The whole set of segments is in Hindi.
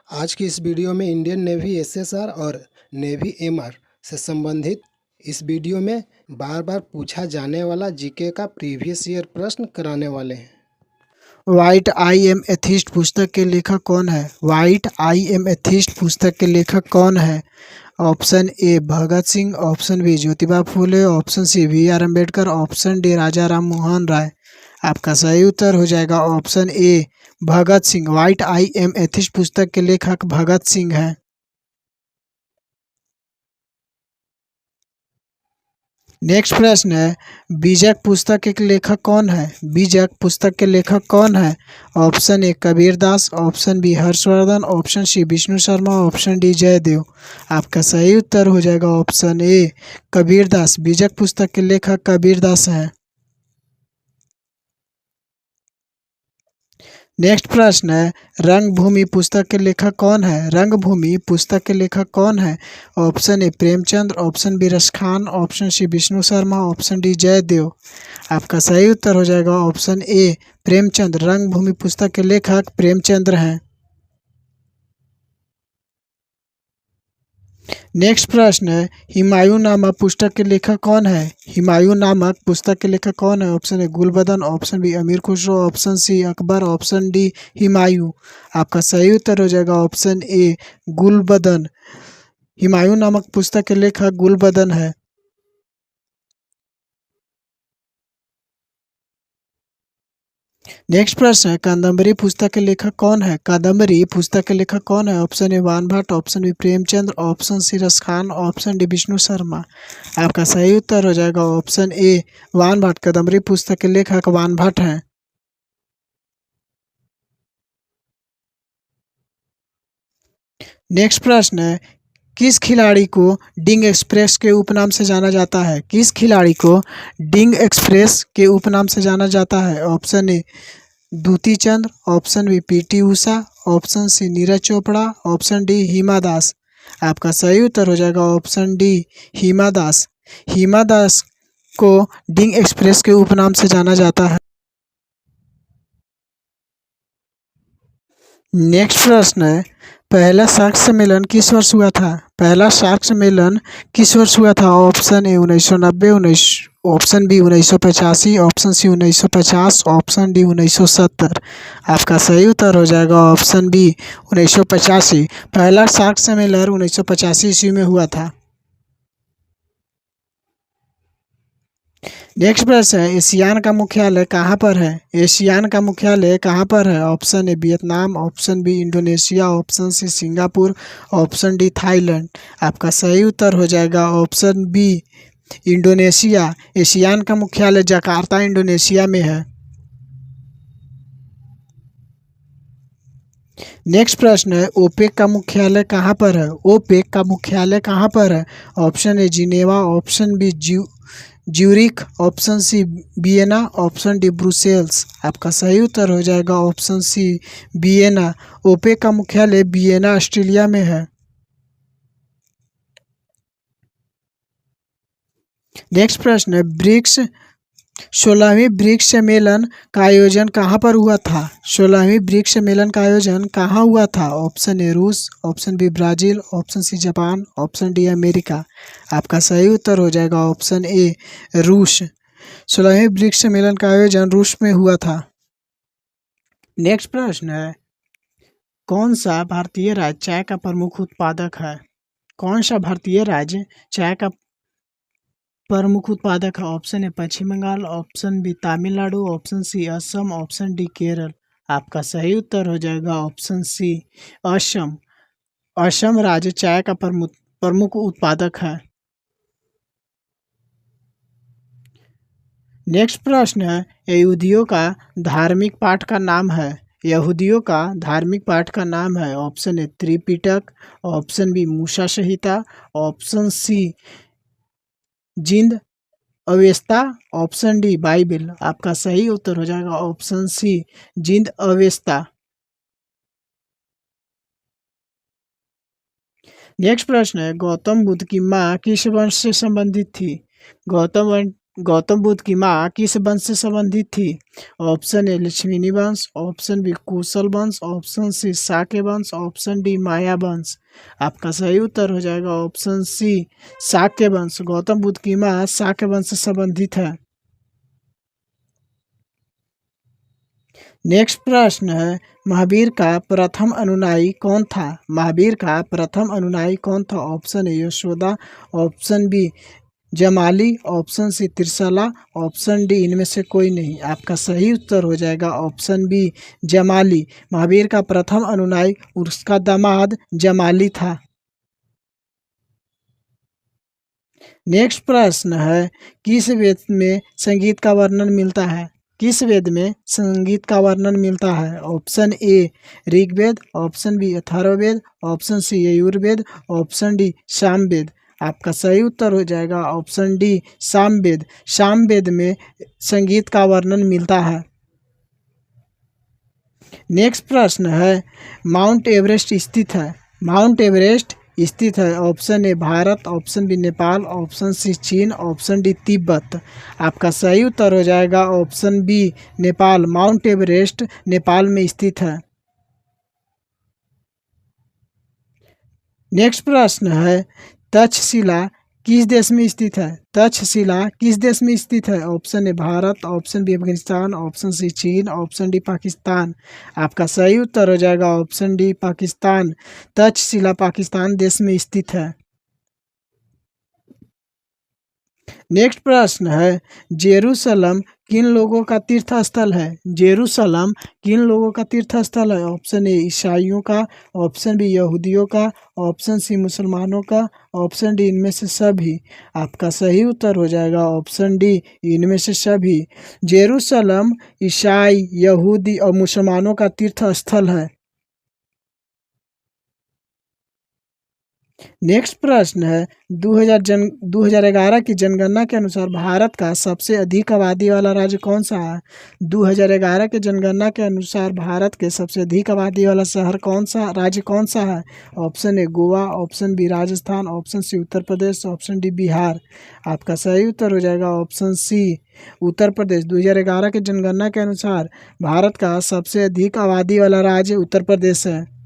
आज की इस वीडियो में इंडियन नेवी एसएसआर और नेवी एमआर से संबंधित इस वीडियो में बार बार पूछा जाने वाला जीके का प्रीवियस ईयर प्रश्न कराने वाले हैं। व्हाइट आई एम एथिस्ट पुस्तक के लेखक कौन है? व्हाइट आई एम एथिस्ट पुस्तक के लेखक कौन है? Option A Bhagat Singh, option B Jyotiba Phule, option C B R Ambedkar, option D Raja Ram Mohan Roy. आपका सही उत्तर हो जाएगा option A Bhagat Singh. Why I am atheist पुस्तक के लेखक भगत सिंह हैं। नेक्स्ट प्रश्न है, बीजक पुस्तक के लेखक कौन है? बीजक पुस्तक के लेखक कौन है? Option A Kabirdas, option B Harshvardhan, option C Vishnu Sharma, option D Jayadev. आपका सही उत्तर हो जाएगा ऑप्शन ए कबीरदास। बीजक पुस्तक के लेखक कबीरदास हैं। नेक्स्ट प्रश्न है, रंगभूमि पुस्तक के लेखक कौन है? रंगभूमि पुस्तक के लेखक कौन है? Option A Premchand, option B Ras Khan, option C Vishnu Sharma, option D Jayadev. आपका सही उत्तर हो जाएगा ऑप्शन ए प्रेमचंद। रंगभूमि पुस्तक के लेखक प्रेमचंद्र हैं। नेक्स्ट प्रश्न है, हुमायूं नामक पुस्तक के लेखक कौन है? हुमायूं नामक पुस्तक के लेखक कौन है? Option A Gulbadan, option B Amir Khusro, option C Akbar, option D Humayun. आपका सही उत्तर हो जाएगा ऑप्शन ए गुलबदन। हुमायूं नामक पुस्तक के लेखक गुलबदन है। नेक्स्ट प्रश्न है, कादम्बरी पुस्तक के लेखक कौन है? कादम्बरी पुस्तक के लेखक कौन है? Option A Baan Bhatt, option B Premchand, option C Ras Khan, option D Vishnu Sharma. आपका सही उत्तर हो जाएगा ऑप्शन ए वान भट्ट। कादम्बरी पुस्तक के लेखक वान भट्ट हैं। नेक्स्ट प्रश्न है, किस खिलाड़ी को डिंग एक्सप्रेस के उपनाम से जाना जाता है? किस खिलाड़ी को डिंग एक्सप्रेस के उपनाम से जाना जाता है? Option A Dutee Chand, option B PT Usha, option C Neeraj Chopra, option D Hima Das. आपका सही उत्तर हो जाएगा ऑप्शन डी हिमा दास। हिमा दास को डिंग एक्सप्रेस के उपनाम से जाना जाता है। नेक्स्ट प्रश्न है, पहला सार्क सम्मेलन किस वर्ष हुआ था? पहला सार्क सम्मेलन किस वर्ष हुआ था? Option A 1990, option B 1985, option C 1950, option D 1970। आपका सही उत्तर हो जाएगा ऑप्शन बी 1985। पहला सार्क सम्मेलन 1985 ईस्वी में हुआ था। नेक्स्ट प्रश्न है, एशियान का मुख्यालय कहाँ पर है? एशियान का मुख्यालय कहाँ पर है? Option A Vietnam, option B Indonesia, option C Singapore, option D Thailand. आपका सही उत्तर हो जाएगा ऑप्शन बी इंडोनेशिया। एशियान का मुख्यालय जकार्ता इंडोनेशिया में है। नेक्स्ट प्रश्न है, ओपेक का मुख्यालय कहाँ पर है? ओपेक का मुख्यालय कहाँ पर है? Option A Geneva, option B Zurich, option C Vienna, option D Brussels. आपका सही उत्तर हो जाएगा ऑप्शन सी वियना। ओपेक का मुख्यालय वियना ऑस्ट्रेलिया में है। नेक्स्ट प्रश्न है, ब्रिक्स 16वीं ब्रिक्स सम्मेलन का आयोजन कहाँ पर हुआ था? 16वीं ब्रिक्स सम्मेलन का आयोजन कहाँ हुआ था? ऑप्शन ए रूस, option B Brazil, option C Japan, option D America. आपका सही उत्तर हो जाएगा ऑप्शन ए रूस। 16वीं ब्रिक्स सम्मेलन का आयोजन रूस में हुआ था। नेक्स्ट प्रश्न है, कौन सा भारतीय राज्य चाय का प्रमुख उत्पादक है? कौन सा भारतीय राज्य चाय का प्रमुख उत्पादक है? Option A Paschim Bengal, option B Tamil Nadu, option C Assam, option D Kerala. आपका सही उत्तर हो जाएगा ऑप्शन सी असम। असम राज्य चाय का प्रमुख उत्पादक है। नेक्स्ट प्रश्न है, यहूदियों का धार्मिक पाठ का नाम है? यहूदियों का धार्मिक पाठ का नाम है? Option A Tripitak, option B Moosa Samhita, option C Zend Avesta, option D Bible. आपका सही उत्तर हो जाएगा option C Zend Avesta. Next प्रश्न है, गौतम बुद्ध की माँ किस वंश से संबंधित थी? गौतम गौतम बुद्ध की माँ किस वंश से संबंधित थी? ऑप्शन ए लक्ष्मीनी वंश, ऑप्शन बी कुशल वंश, ऑप्शन सी शाक्य वंश, ऑप्शन डी माया वंश। आपका सही उत्तर हो जाएगा ऑप्शन सी शाक्य वंश। गौतम बुद्ध की माँ शाक्य वंश से संबंधित है। नेक्स्ट प्रश्न है, महावीर का प्रथम अनुयायी कौन था? महावीर का प्रथम अनुयायी कौन था? Option A Yashoda, option B Jamali, option C Trishala, option D इनमें से कोई नहीं। आपका सही उत्तर हो जाएगा ऑप्शन बी जमाली। महावीर का प्रथम अनुयायी उसका दामाद जमाली था। नेक्स्ट प्रश्न है, किस वेद में संगीत का वर्णन मिलता है? किस वेद में संगीत का वर्णन मिलता है? Option A Rigveda, option B Atharvaveda, option C Yajurveda, option D Samaveda. आपका सही उत्तर हो जाएगा ऑप्शन डी सामवेद। सामवेद में संगीत का वर्णन मिलता है। नेक्स्ट प्रश्न है, माउंट एवरेस्ट स्थित है? माउंट एवरेस्ट स्थित है option A Bharat, option B Nepal, option C चीन, ऑप्शन डी तिब्बत। आपका सही उत्तर हो जाएगा option B Nepal. Mount Everest Nepal में स्थित है। नेक्स्ट प्रश्न है, तक्षशिला किस देश में स्थित है? तक्षशिला किस देश में स्थित है? Option A Bharat, option B Afghanistan, option C चीन, ऑप्शन डी पाकिस्तान। आपका सही उत्तर हो जाएगा ऑप्शन डी पाकिस्तान। तक्षशिला पाकिस्तान देश में स्थित है। नेक्स्ट प्रश्न है, जेरूसलम किन लोगों का तीर्थ स्थल है? जेरूसलम किन लोगों का तीर्थ स्थल है? ऑप्शन ए ईसाइयों का, ऑप्शन बी यहूदियों का, ऑप्शन सी मुसलमानों का, ऑप्शन डी इनमें से सभी। आपका सही उत्तर हो जाएगा ऑप्शन डी इनमें से सभी। जेरूसलम ईसाई, यहूदी और मुसलमानों का तीर्थ स्थल है। नेक्स्ट प्रश्न है, 2011 की जनगणना के अनुसार भारत का सबसे अधिक आबादी वाला राज्य कौन सा है? 2011 के जनगणना के अनुसार भारत के सबसे अधिक आबादी वाला शहर कौन सा, राज्य कौन सा है? Option A Goa, option B Rajasthan, option C Uttar Pradesh, option D Bihar. आपका सही उत्तर हो जाएगा ऑप्शन सी उत्तर प्रदेश। 2011 के जनगणना के अनुसार भारत का सबसे अधिक आबादी वाला राज्य उत्तर प्रदेश है।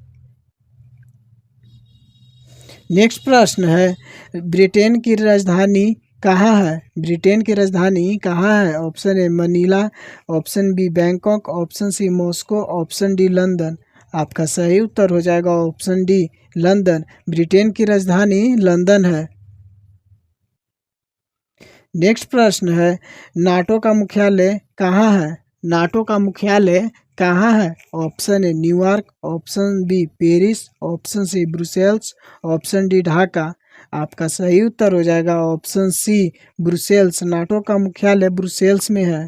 नेक्स्ट प्रश्न है, ब्रिटेन की राजधानी कहाँ है? ब्रिटेन की राजधानी कहाँ है? Option A Manila, option B Bangkok, option C Moscow, option D London. आपका सही उत्तर हो जाएगा ऑप्शन डी लंदन। ब्रिटेन की राजधानी लंदन है। नेक्स्ट प्रश्न है, नाटो का मुख्यालय कहाँ है? नाटो का मुख्यालय कहाँ है? Option A New York, option B Paris, option C Brussels, option D Dhaka. आपका सही उत्तर हो जाएगा ऑप्शन सी ब्रुसेल्स। नाटो का मुख्यालय ब्रुसेल्स में है।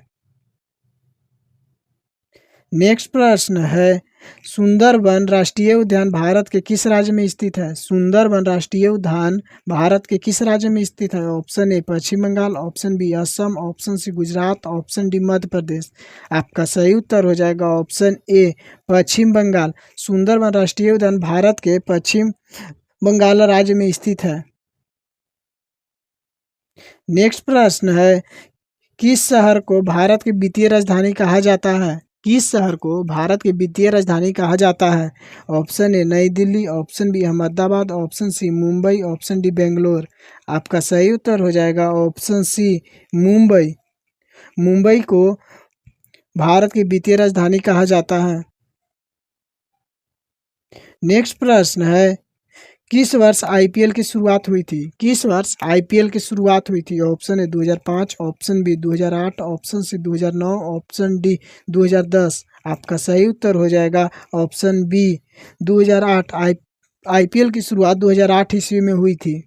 नेक्स्ट प्रश्न है, सुंदरबन राष्ट्रीय उद्यान भारत के किस राज्य में स्थित है? सुंदरबन राष्ट्रीय उद्यान भारत के किस राज्य में स्थित है? Option A Paschim Bengal, option B Assam, option C Gujarat, option D Madhya Pradesh. आपका सही उत्तर हो जाएगा ऑप्शन ए पश्चिम बंगाल। सुंदरबन राष्ट्रीय उद्यान भारत के पश्चिम बंगाल राज्य में स्थित है। नेक्स्ट प्रश्न है, किस शहर को भारत की वित्तीय राजधानी कहा जाता है? किस शहर को भारत की वित्तीय राजधानी कहा जाता है? Option A Nai Delhi, option B Ahmedabad, option C Mumbai, option D Bangalore. आपका सही उत्तर हो जाएगा ऑप्शन सी मुंबई। मुंबई को भारत की वित्तीय राजधानी कहा जाता है। नेक्स्ट प्रश्न है, किस वर्ष आईपीएल की शुरुआत हुई थी? किस वर्ष आईपीएल की शुरुआत हुई थी? Option A 2005, option B 2008, option C 2009, option D 2010। आपका सही उत्तर हो जाएगा ऑप्शन बी 2008। आईपीएल की शुरुआत 2008 ईस्वी में हुई थी।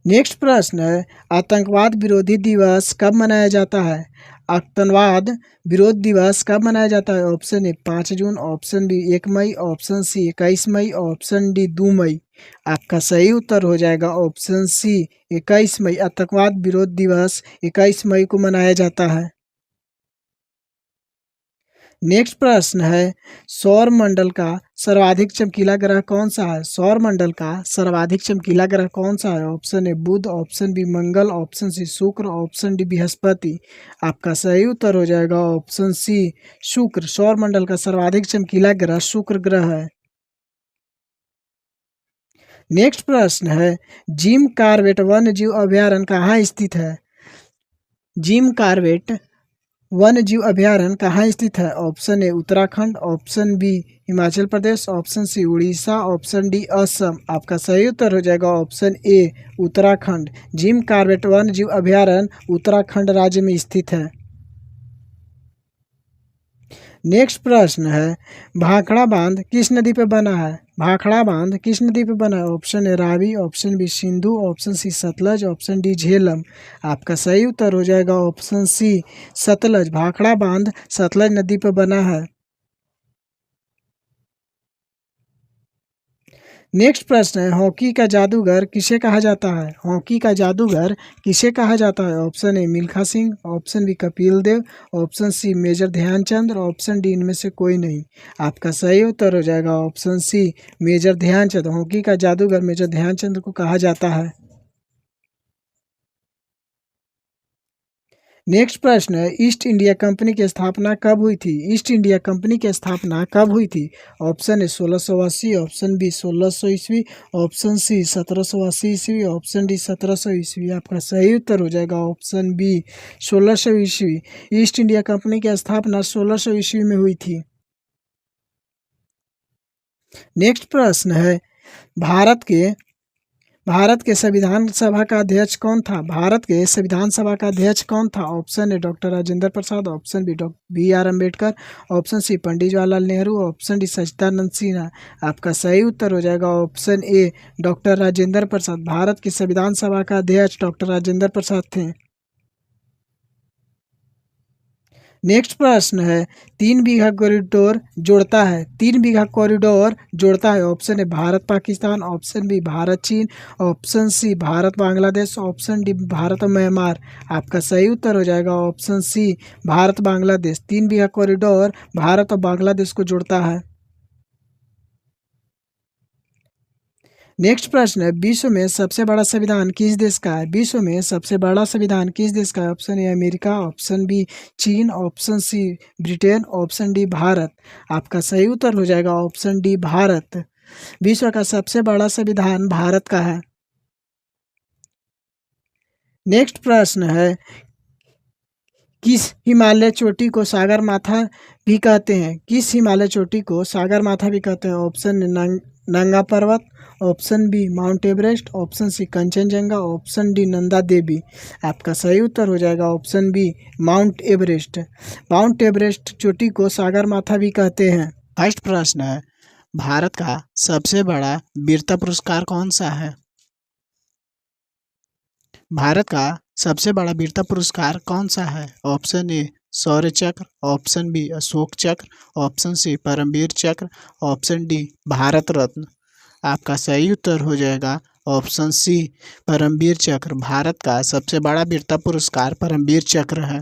नेक्स्ट प्रश्न है, आतंकवाद विरोधी दिवस कब मनाया जाता है? आतंकवाद विरोध दिवस कब मनाया जाता है? ऑप्शन ए 5 जून, ऑप्शन बी 1 मई, ऑप्शन सी 21 मई, ऑप्शन डी 2 मई। आपका सही उत्तर हो जाएगा ऑप्शन सी 21 मई। आतंकवाद विरोध दिवस 21 मई को मनाया जाता है। नेक्स्ट प्रश्न है सौर मंडल का सर्वाधिक चमकीला ग्रह कौन सा है? सौर मंडल का सर्वाधिक चमकीला ग्रह कौन सा है? ऑप्शन ए बुध, ऑप्शन बी मंगल, ऑप्शन सी शुक्र, ऑप्शन डी बृहस्पति। आपका सही उत्तर हो जाएगा ऑप्शन सी शुक्र। सौर मंडल का सर्वाधिक चमकीला ग्रह शुक्र ग्रह है। नेक्स्ट प्रश्न है जिम कार्बेट वन्य जीव अभयारण्य कहाँ स्थित है? जिम कार्बेट वन्य जीव अभयारण्य कहाँ स्थित है? Option A Uttarakhand, option B Himachal Pradesh, option C Orissa, option D Assam. आपका सही उत्तर हो जाएगा option A Uttarakhand. Jim Corbett वन्य जीव अभयारण्य उत्तराखंड राज्य में स्थित है। नेक्स्ट प्रश्न है भाखड़ा बांध किस नदी पे बना है? भाखड़ा बांध किस नदी पे बना है? Option A Ravi, option B Sindhu, option C Sutlej, option D Jhelum. आपका सही उत्तर हो जाएगा ऑप्शन सी सतलज। भाखड़ा बांध सतलज नदी पे बना है। नेक्स्ट प्रश्न है हॉकी का जादूगर किसे कहा जाता है? हॉकी का जादूगर किसे कहा जाता है? Option A Milkha Singh, option B Kapil Dev, option C major Dhyanchand, option D इनमें से कोई नहीं। आपका सही उत्तर हो जाएगा option C major Dhyanchand. Hockey का जादूगर मेजर ध्यानचंद को कहा जाता है। नेक्स्ट प्रश्न है ईस्ट इंडिया कंपनी की स्थापना कब हुई थी? ईस्ट इंडिया कंपनी की स्थापना कब हुई थी? ऑप्शन ए 1680, ऑप्शन बी 1600 ईस्वी, ऑप्शन सी 1780 ईस्वी, ऑप्शन डी 1700 ईस्वी। आपका सही उत्तर हो जाएगा ऑप्शन बी 1600 ईस्वी। ईस्ट इंडिया कंपनी की स्थापना 1600 ईस्वी में हुई थी। नेक्स्ट प्रश्न है भारत के संविधान सभा का अध्यक्ष कौन था? भारत के संविधान सभा का अध्यक्ष कौन था? Option A doctor Rajendra Prasad, option B B R Ambedkar, option C Pandit Jawaharlal Nehru, option D Sachchidanand Sinha. आपका सही उत्तर हो जाएगा option A doctor Rajendra Prasad. Bharat की संविधान सभा का अध्यक्ष डॉक्टर राजेंद्र प्रसाद थे। नेक्स्ट प्रश्न है 3 बीघा कॉरिडोर जोड़ता है 3 बीघा कॉरिडोर जोड़ता है। Option A Bharat Pakistan, option B Bharat चीन, option C Bharat Bangladesh, option D Bharat Myanmar. आपका सही उत्तर हो जाएगा option C Bharat Bangladesh. 3 Bigha corridor Bharat और बांग्लादेश को जोड़ता है। नेक्स्ट प्रश्न है विश्व में सबसे बड़ा संविधान किस देश का है? विश्व में सबसे बड़ा संविधान किस देश का है? Option A America, option B चीन, option C Britain, option D Bharat. आपका सही उत्तर हो जाएगा ऑप्शन डी भारत। विश्व का सबसे बड़ा संविधान भारत का है। नेक्स्ट प्रश्न है किस हिमालय चोटी को सागर माथा भी कहते हैं? किस हिमालय चोटी को सागर माथा भी कहते हैं? Option A Nanga Parbat, option B Mount Everest, option C Kanchenjunga, option D Nanda Devi. आपका सही उत्तर हो जाएगा option B Mount Everest. Mount Everest चोटी को सागर माथा भी कहते हैं। फर्स्ट प्रश्न है भारत का सबसे बड़ा वीरता पुरस्कार कौन सा है? भारत का सबसे बड़ा वीरता पुरस्कार कौन सा है? ऑप्शन ए शौर्य चक्र, ऑप्शन बी अशोक चक्र, ऑप्शन सी परमवीर चक्र, ऑप्शन डी भारत रत्न। आपका सही उत्तर हो जाएगा ऑप्शन सी परमवीर चक्र। भारत का सबसे बड़ा वीरता पुरस्कार परमवीर चक्र है।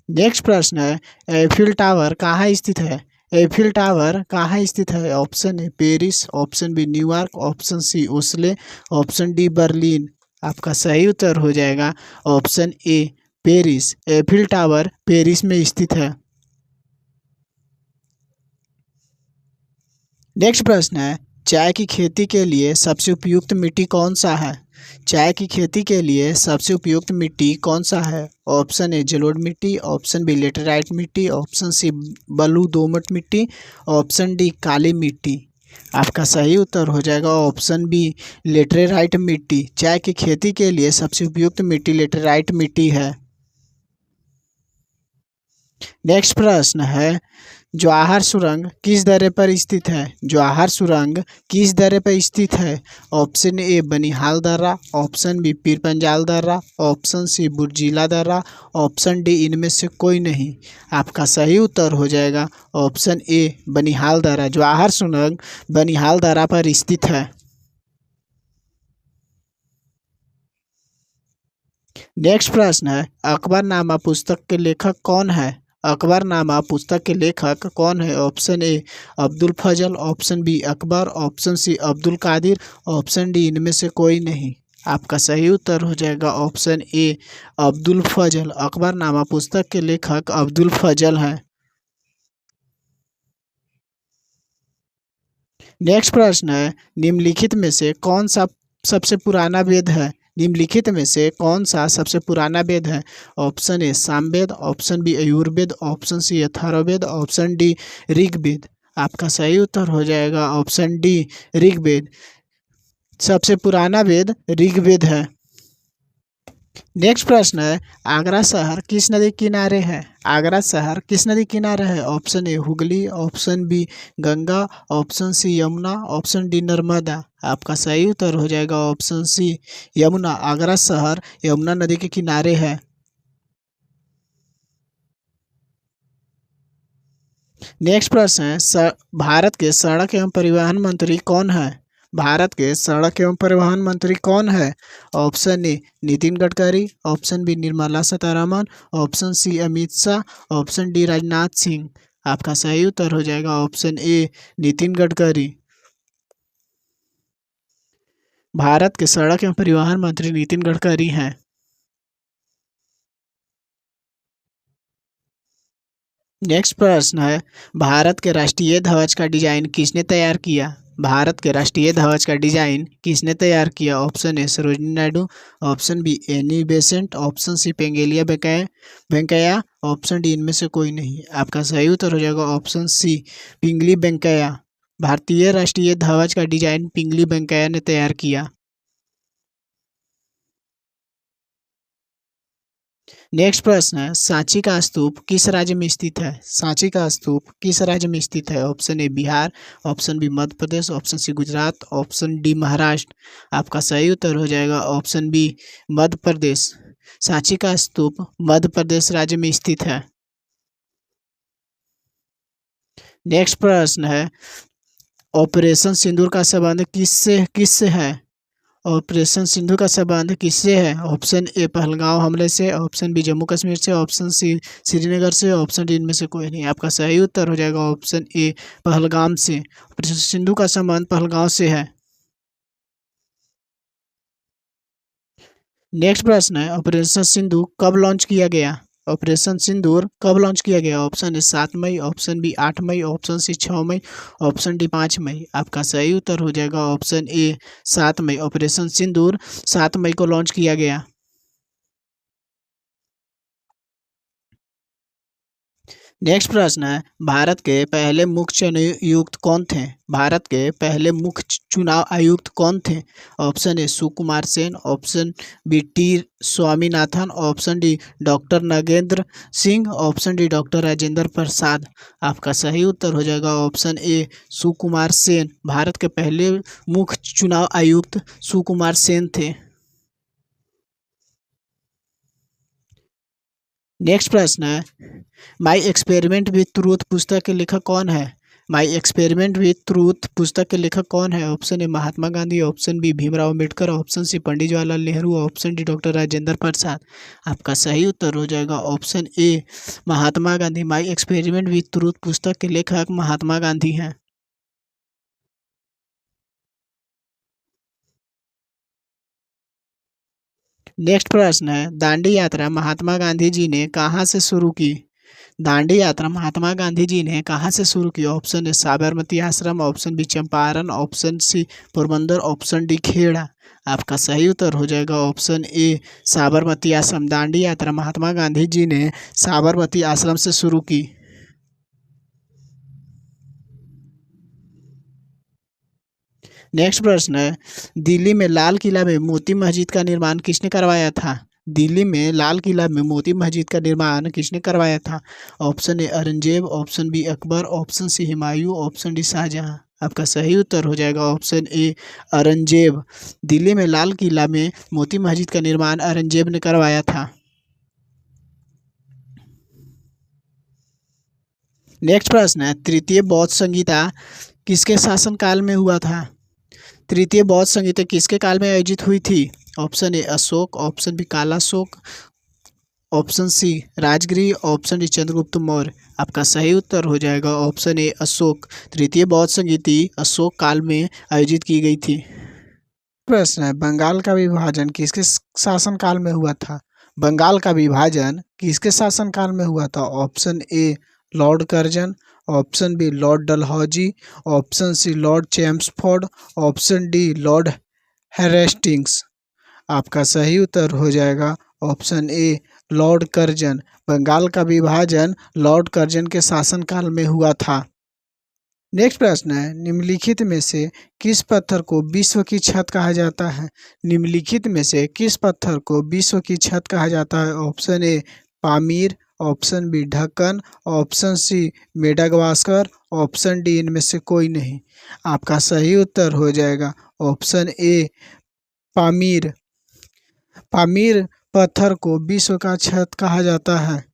नेक्स्ट प्रश्न है एफिल टावर कहाँ स्थित है? एफिल टावर कहाँ स्थित है? Option A Paris, option B New York, option C Oslo, option D Berlin. आपका सही उत्तर हो जाएगा option A Paris. Eiffel tower Paris में स्थित है। नेक्स्ट प्रश्न है चाय की खेती के लिए सबसे उपयुक्त मिट्टी कौन सा है? चाय की खेती के लिए सबसे उपयुक्त मिट्टी कौन सा है? ऑप्शन ए जलोढ़ मिट्टी, ऑप्शन बी लेटेराइट मिट्टी, ऑप्शन सी बलू दोमट मिट्टी, ऑप्शन डी काली मिट्टी। आपका सही उत्तर हो जाएगा ऑप्शन बी लेटेराइट मिट्टी। चाय की खेती के लिए सबसे उपयुक्त मिट्टी लेटेराइट मिट्टी है। नेक्स्ट प्रश्न है जवाहर सुरंग किस दर्रे पर स्थित है? जवाहर सुरंग किस दर्रे पर स्थित है? ऑप्शन ए बनिहाल दर्रा, ऑप्शन बी पीर पंजाल दर्रा, ऑप्शन सी बुर्जिला दर्रा, ऑप्शन डी इनमें से कोई नहीं। आपका सही उत्तर हो जाएगा ऑप्शन ए बनिहाल दर्रा। जवाहर सुरंग बनिहाल दर्रा पर स्थित है। नेक्स्ट प्रश्न है अकबरनामा पुस्तक के लेखक कौन है? अकबरनामा पुस्तक के लेखक कौन है? Option A Abdul Fazal, option B Akbar, option C Abdul Qadir, option D इनमें से कोई नहीं। आपका सही उत्तर हो जाएगा ऑप्शन ए अब्दुल फजल। अकबरनामा पुस्तक के लेखक अब्दुल फजल हैं। नेक्स्ट प्रश्न है निम्नलिखित में से कौन सा सबसे पुराना वेद है? निम्नलिखित में से कौन सा सबसे पुराना वेद है? Option A Samaveda, option B Yajurveda, option C Atharvaveda, option D Rigveda. आपका सही उत्तर हो जाएगा ऑप्शन डी ऋग्वेद। सबसे पुराना वेद ऋग्वेद है। नेक्स्ट प्रश्न है आगरा शहर किस नदी के किनारे है? आगरा शहर किस नदी के किनारे है? Option A Hooghly, option B Ganga, option C Yamuna, option D Narmada. आपका सही उत्तर हो जाएगा ऑप्शन सी यमुना। आगरा शहर यमुना नदी के किनारे है। नेक्स्ट प्रश्न है भारत के सड़क एवं परिवहन मंत्री कौन है? भारत के सड़क एवं परिवहन मंत्री कौन है? Option A Nitin Gadkari, option B Nirmala Sitharaman, option C Amit Shah, option D Rajnath Singh. आपका सही उत्तर हो जाएगा ऑप्शन ए नितिन गडकरी। भारत के सड़क एवं परिवहन मंत्री नितिन गडकरी हैं। नेक्स्ट प्रश्न है भारत के राष्ट्रीय ध्वज का डिजाइन किसने तैयार किया? भारत के राष्ट्रीय ध्वज का डिजाइन किसने तैयार किया? Option A Sarojini Naidu, option B Annie Besant, option C Pingali Venkayya, option D इनमें से कोई नहीं। आपका सही उत्तर हो जाएगा ऑप्शन सी पिंगली वेंकैया। भारतीय राष्ट्रीय ध्वज का डिजाइन पिंगली वेंकैया ने तैयार किया। नेक्स्ट प्रश्न है सांची का स्तूप किस राज्य में स्थित है? सांची का स्तूप किस राज्य में स्थित है? Option A Bihar, option B Madhya Pradesh, option C Gujarat, option D Maharashtra. आपका सही उत्तर हो जाएगा ऑप्शन बी मध्य प्रदेश। सांची का स्तूप मध्य प्रदेश राज्य में स्थित है। नेक्स्ट प्रश्न है ऑपरेशन सिंदूर का संबंध किससे है? ऑपरेशन सिंधु का संबंध किससे है? ऑप्शन ए पहलगांव हमले से, ऑप्शन बी जम्मू कश्मीर से, ऑप्शन सी श्रीनगर से, ऑप्शन डी इनमें से कोई नहीं। आपका सही उत्तर हो जाएगा ऑप्शन ए पहलगाम से। ऑपरेशन सिंधु का संबंध पहलगांव से है। नेक्स्ट प्रश्न है ऑपरेशन सिंधु कब लॉन्च किया गया? ऑपरेशन सिंदूर कब लॉन्च किया गया? ऑप्शन ए 7 मई, ऑप्शन बी 8 मई, ऑप्शन सी 6 मई, ऑप्शन डी 5 मई। आपका सही उत्तर हो जाएगा ऑप्शन ए 7 मई। ऑपरेशन सिंदूर 7 मई को लॉन्च किया गया। नेक्स्ट प्रश्न है भारत के पहले मुख्य चुनाव आयुक्त कौन थे? भारत के पहले मुख्य चुनाव आयुक्त कौन थे? Option A Sukumar Sen, option B T Swaminathan, option D doctor Nagendra Singh, option D doctor Rajendra Prasad. आपका सही उत्तर हो जाएगा ऑप्शन ए सुकुमार सेन। भारत के पहले मुख्य चुनाव आयुक्त सुकुमार सेन थे। नेक्स्ट प्रश्न है माई एक्सपेरिमेंट विथ ट्रूथ पुस्तक के लेखक कौन है? माई एक्सपेरिमेंट विथ ट्रूथ पुस्तक के लेखक कौन है? Option A Mahatma Gandhi, option B Bhimrao Ambedkar, option C Pandit Jawaharlal Nehru, option D doctor Rajendra Prasad. आपका सही उत्तर हो जाएगा option A Mahatma Gandhi. My experiment with truth पुस्तक के लेखक महात्मा गांधी हैं। नेक्स्ट प्रश्न है दांडी यात्रा महात्मा गांधी जी ने कहाँ से शुरू की? दांडी यात्रा महात्मा गांधी जी ने कहाँ से शुरू की? Option A Sabarmati Ashram, option B Champaran, option C Porbandar, option D Kheda. आपका सही उत्तर हो जाएगा ऑप्शन ए साबरमती आश्रम। दांडी यात्रा महात्मा गांधी जी ने साबरमती आश्रम से शुरू की। नेक्स्ट प्रश्न है दिल्ली में लाल किला में मोती मस्जिद का निर्माण किसने करवाया था? दिल्ली में लाल किला में मोती मस्जिद का निर्माण किसने करवाया था? Option A Aurangzeb, option B Akbar, option C Humayun, option D Shahjahan. आपका सही उत्तर हो जाएगा ऑप्शन ए औरंगजेब। दिल्ली में लाल किला में मोती मस्जिद का निर्माण औरंगजेब ने करवाया था। नेक्स्ट प्रश्न है तृतीय बौद्ध संहिता किसके शासनकाल में हुआ था? तृतीय बौद्ध संहिता किसके काल में आयोजित हुई थी? Option A Ashok, option B Kala Ashok, option C Rajgriha, option D Chandragupta Maurya. आपका सही उत्तर हो जाएगा ऑप्शन ए अशोक। तृतीय बौद्ध संगीति अशोक काल में आयोजित की गई थी। प्रश्न है, बंगाल का विभाजन किसके शासनकाल में हुआ था? बंगाल का विभाजन किसके शासनकाल में हुआ था? Option A Lord Curzon, option B Lord Dalhousie, option C Lord Chelmsford, option D Lord Hastings. आपका सही उत्तर हो जाएगा option A Lord Curzon. Bengal का विभाजन लॉर्ड कर्जन के शासनकाल में हुआ था। नेक्स्ट प्रश्न है, निम्नलिखित में से किस पत्थर को विश्व की छत कहा जाता है? निम्नलिखित में से किस पत्थर को विश्व की छत कहा जाता है? Option A Pamir, option B Deccan, option C Madagascar, option D इनमें से कोई नहीं। आपका सही उत्तर हो जाएगा ऑप्शन ए पामीर। पामीर पत्थर को विश्व का छत कहा जाता है।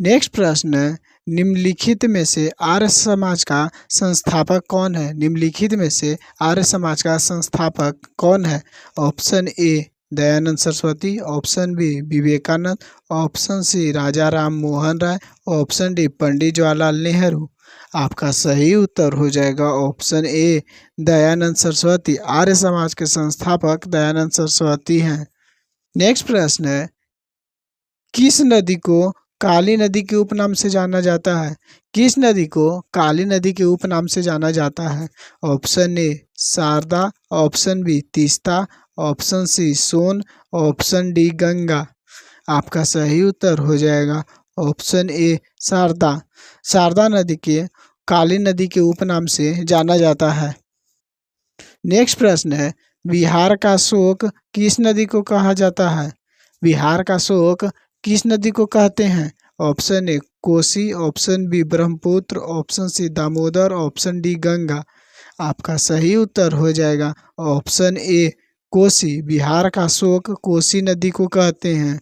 नेक्स्ट प्रश्न है, निम्नलिखित में से आर्य समाज का संस्थापक कौन है? निम्नलिखित में से आर्य समाज का संस्थापक कौन है? Option A Dayanand Saraswati, option B Vivekananda, option C Raja Ram Mohan Roy, option D Pandit Jawaharlal Nehru. आपका सही उत्तर हो जाएगा ऑप्शन ए दयानंद सरस्वती। आर्य समाज के संस्थापक दयानंद सरस्वती हैं। नेक्स्ट प्रश्न है, किस नदी को काली नदी के उपनाम से जाना जाता है? किस नदी को काली नदी के उपनाम से जाना जाता है? Option A Sharda, option B Teesta, option C Son, option D Ganga. आपका सही उत्तर हो जाएगा ऑप्शन ए शारदा। शारदा नदी के काली नदी के उपनाम से जाना जाता है। नेक्स्ट प्रश्न है, बिहार का शोक किस नदी को कहा जाता है? बिहार का शोक किस नदी को कहते हैं? Option A Kosi, option B Brahmaputra, option C Damodar, option D Ganga. आपका सही उत्तर हो जाएगा ऑप्शन ए कोसी। बिहार का शोक कोसी नदी को कहते हैं।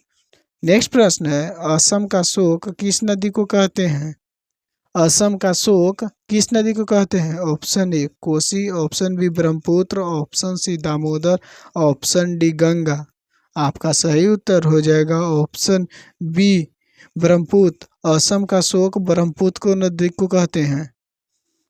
नेक्स्ट प्रश्न है, असम का शोक किस नदी को कहते हैं? असम का शोक किस नदी को कहते हैं? Option A Kosi, option B Brahmaputra, option C Damodar, option D Ganga. आपका सही उत्तर हो जाएगा ऑप्शन बी ब्रह्मपुत्र। असम का शोक ब्रह्मपुत्र को नदी को कहते हैं।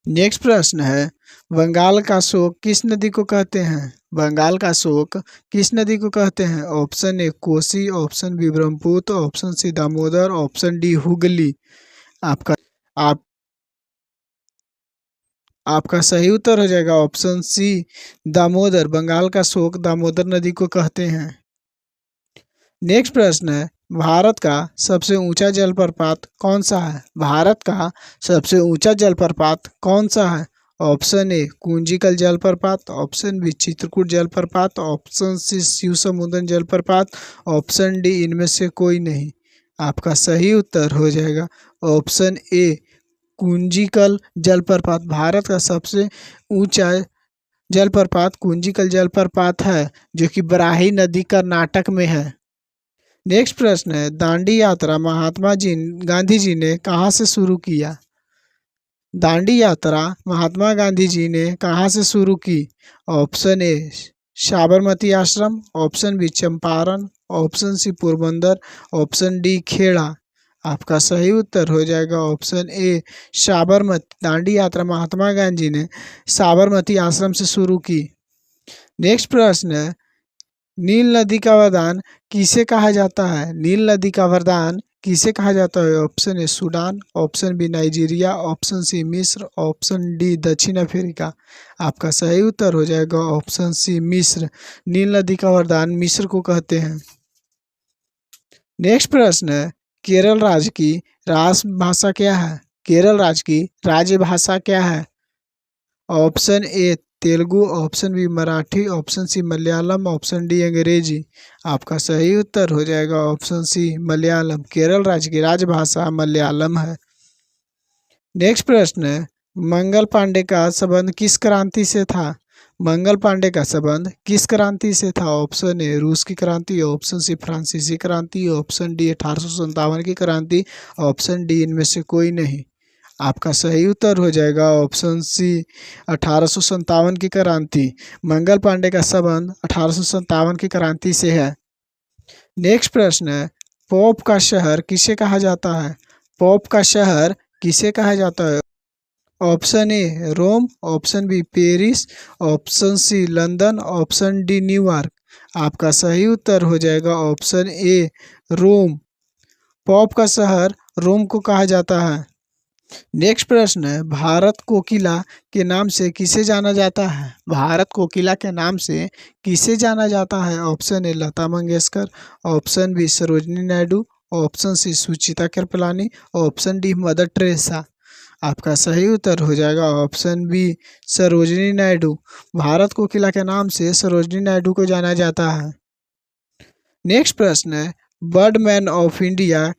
नेक्स्ट प्रश्न है, बंगाल का शोक किस नदी को कहते हैं? बंगाल का शोक किस नदी को कहते हैं? Option A Kosi, option B Brahmaputra, option C Damodar, option D Hooghly. आपका सही उत्तर हो जाएगा ऑप्शन सी दामोदर। बंगाल का शोक दामोदर नदी को कहते हैं। नेक्स्ट प्रश्न है, भारत का सबसे ऊंचा जलप्रपात कौन सा है? भारत का सबसे ऊंचा जलप्रपात कौन सा है? ऑप्शन ए कुंजिकल जलप्रपात, ऑप्शन बी चित्रकूट जलप्रपात, ऑप्शन सी शिव समुद्र जलप्रपात, ऑप्शन डी इनमें से कोई नहीं। आपका सही उत्तर हो जाएगा ऑप्शन ए कुंजिकल जलप्रपात। भारत का सबसे ऊंचा जलप्रपात कुंजिकल जलप्रपात है, जो कि बराही नदी कर्नाटक में है। नेक्स्ट प्रश्न है, दांडी यात्रा महात्मा गांधी जी ने कहाँ से शुरू किया? दांडी यात्रा महात्मा गांधी जी ने कहाँ से शुरू की? Option A Sabarmati Ashram, option B Champaran, option C Porbandar, option D Kheda. आपका सही उत्तर हो जाएगा ऑप्शन ए साबरमती। दांडी यात्रा महात्मा गांधी ने साबरमती आश्रम से शुरू की। नेक्स्ट प्रश्न है, नील नदी का वरदान किसे कहा जाता है? नील नदी का वरदान किसे कहा जाता है? Option A Sudan, option B Nigeria, option C मिस्र, ऑप्शन डी दक्षिण अफ्रीका। आपका सही उत्तर हो जाएगा ऑप्शन सी मिस्र। नील नदी का वरदान मिस्र को कहते हैं। नेक्स्ट प्रश्न है, केरल राज्य की राजभाषा क्या है? केरल राज्य की राजभाषा क्या है? Option A Telugu, option B Marathi, option C Malayalam, option D अंग्रेजी। आपका सही उत्तर हो जाएगा ऑप्शन सी मलयालम। केरल राज्य की राजभाषा मलयालम है। नेक्स्ट प्रश्न है, मंगल पांडे का संबंध किस क्रांति से था? मंगल पांडे का संबंध किस क्रांति से था? ऑप्शन ए रूस की क्रांति, ऑप्शन सी फ्रांसीसी क्रांति, ऑप्शन डी 1857 की क्रांति, ऑप्शन डी इनमें से कोई नहीं। आपका सही उत्तर हो जाएगा ऑप्शन सी 1857 की क्रांति। मंगल पांडे का संबंध 1857 की क्रांति से है। नेक्स्ट प्रश्न है, पोप का शहर किसे कहा जाता है? पोप का शहर किसे कहा जाता है? Option A Rome, option B Paris, option C London, option D New York. आपका सही उत्तर हो जाएगा ऑप्शन ए रोम। पोप का शहर रोम को कहा जाता है। नेक्स्ट प्रश्न है, भारत कोकिला के नाम से किसे जाना जाता है? भारत कोकिला के नाम से किसे जाना जाता है? Option A Lata Mangeshkar, option B Sarojini Naidu, option C Suchita Kripalani, option D mother Teresa. आपका सही उत्तर हो जाएगा ऑप्शन बी सरोजिनी नायडू। भारत कोकिला के नाम से सरोजिनी नायडू को जाना जाता है। नेक्स्ट प्रश्न है, बर्डमैन ऑफ इंडिया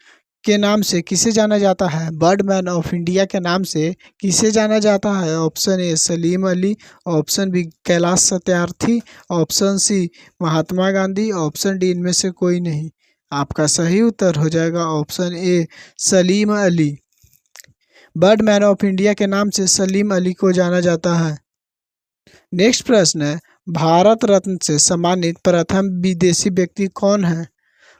के नाम से किसे जाना जाता है? बर्डमैन ऑफ इंडिया के नाम से किसे जाना जाता है? Option A Salim Ali, option B Kailash Satyarthi, option C Mahatma Gandhi, option D इनमें से कोई नहीं। आपका सही उत्तर हो जाएगा option A Salim Ali. Birdman of India के नाम से सलीम अली को जाना जाता है। नेक्स्ट प्रश्न है, भारत रत्न से सम्मानित प्रथम विदेशी व्यक्ति कौन है?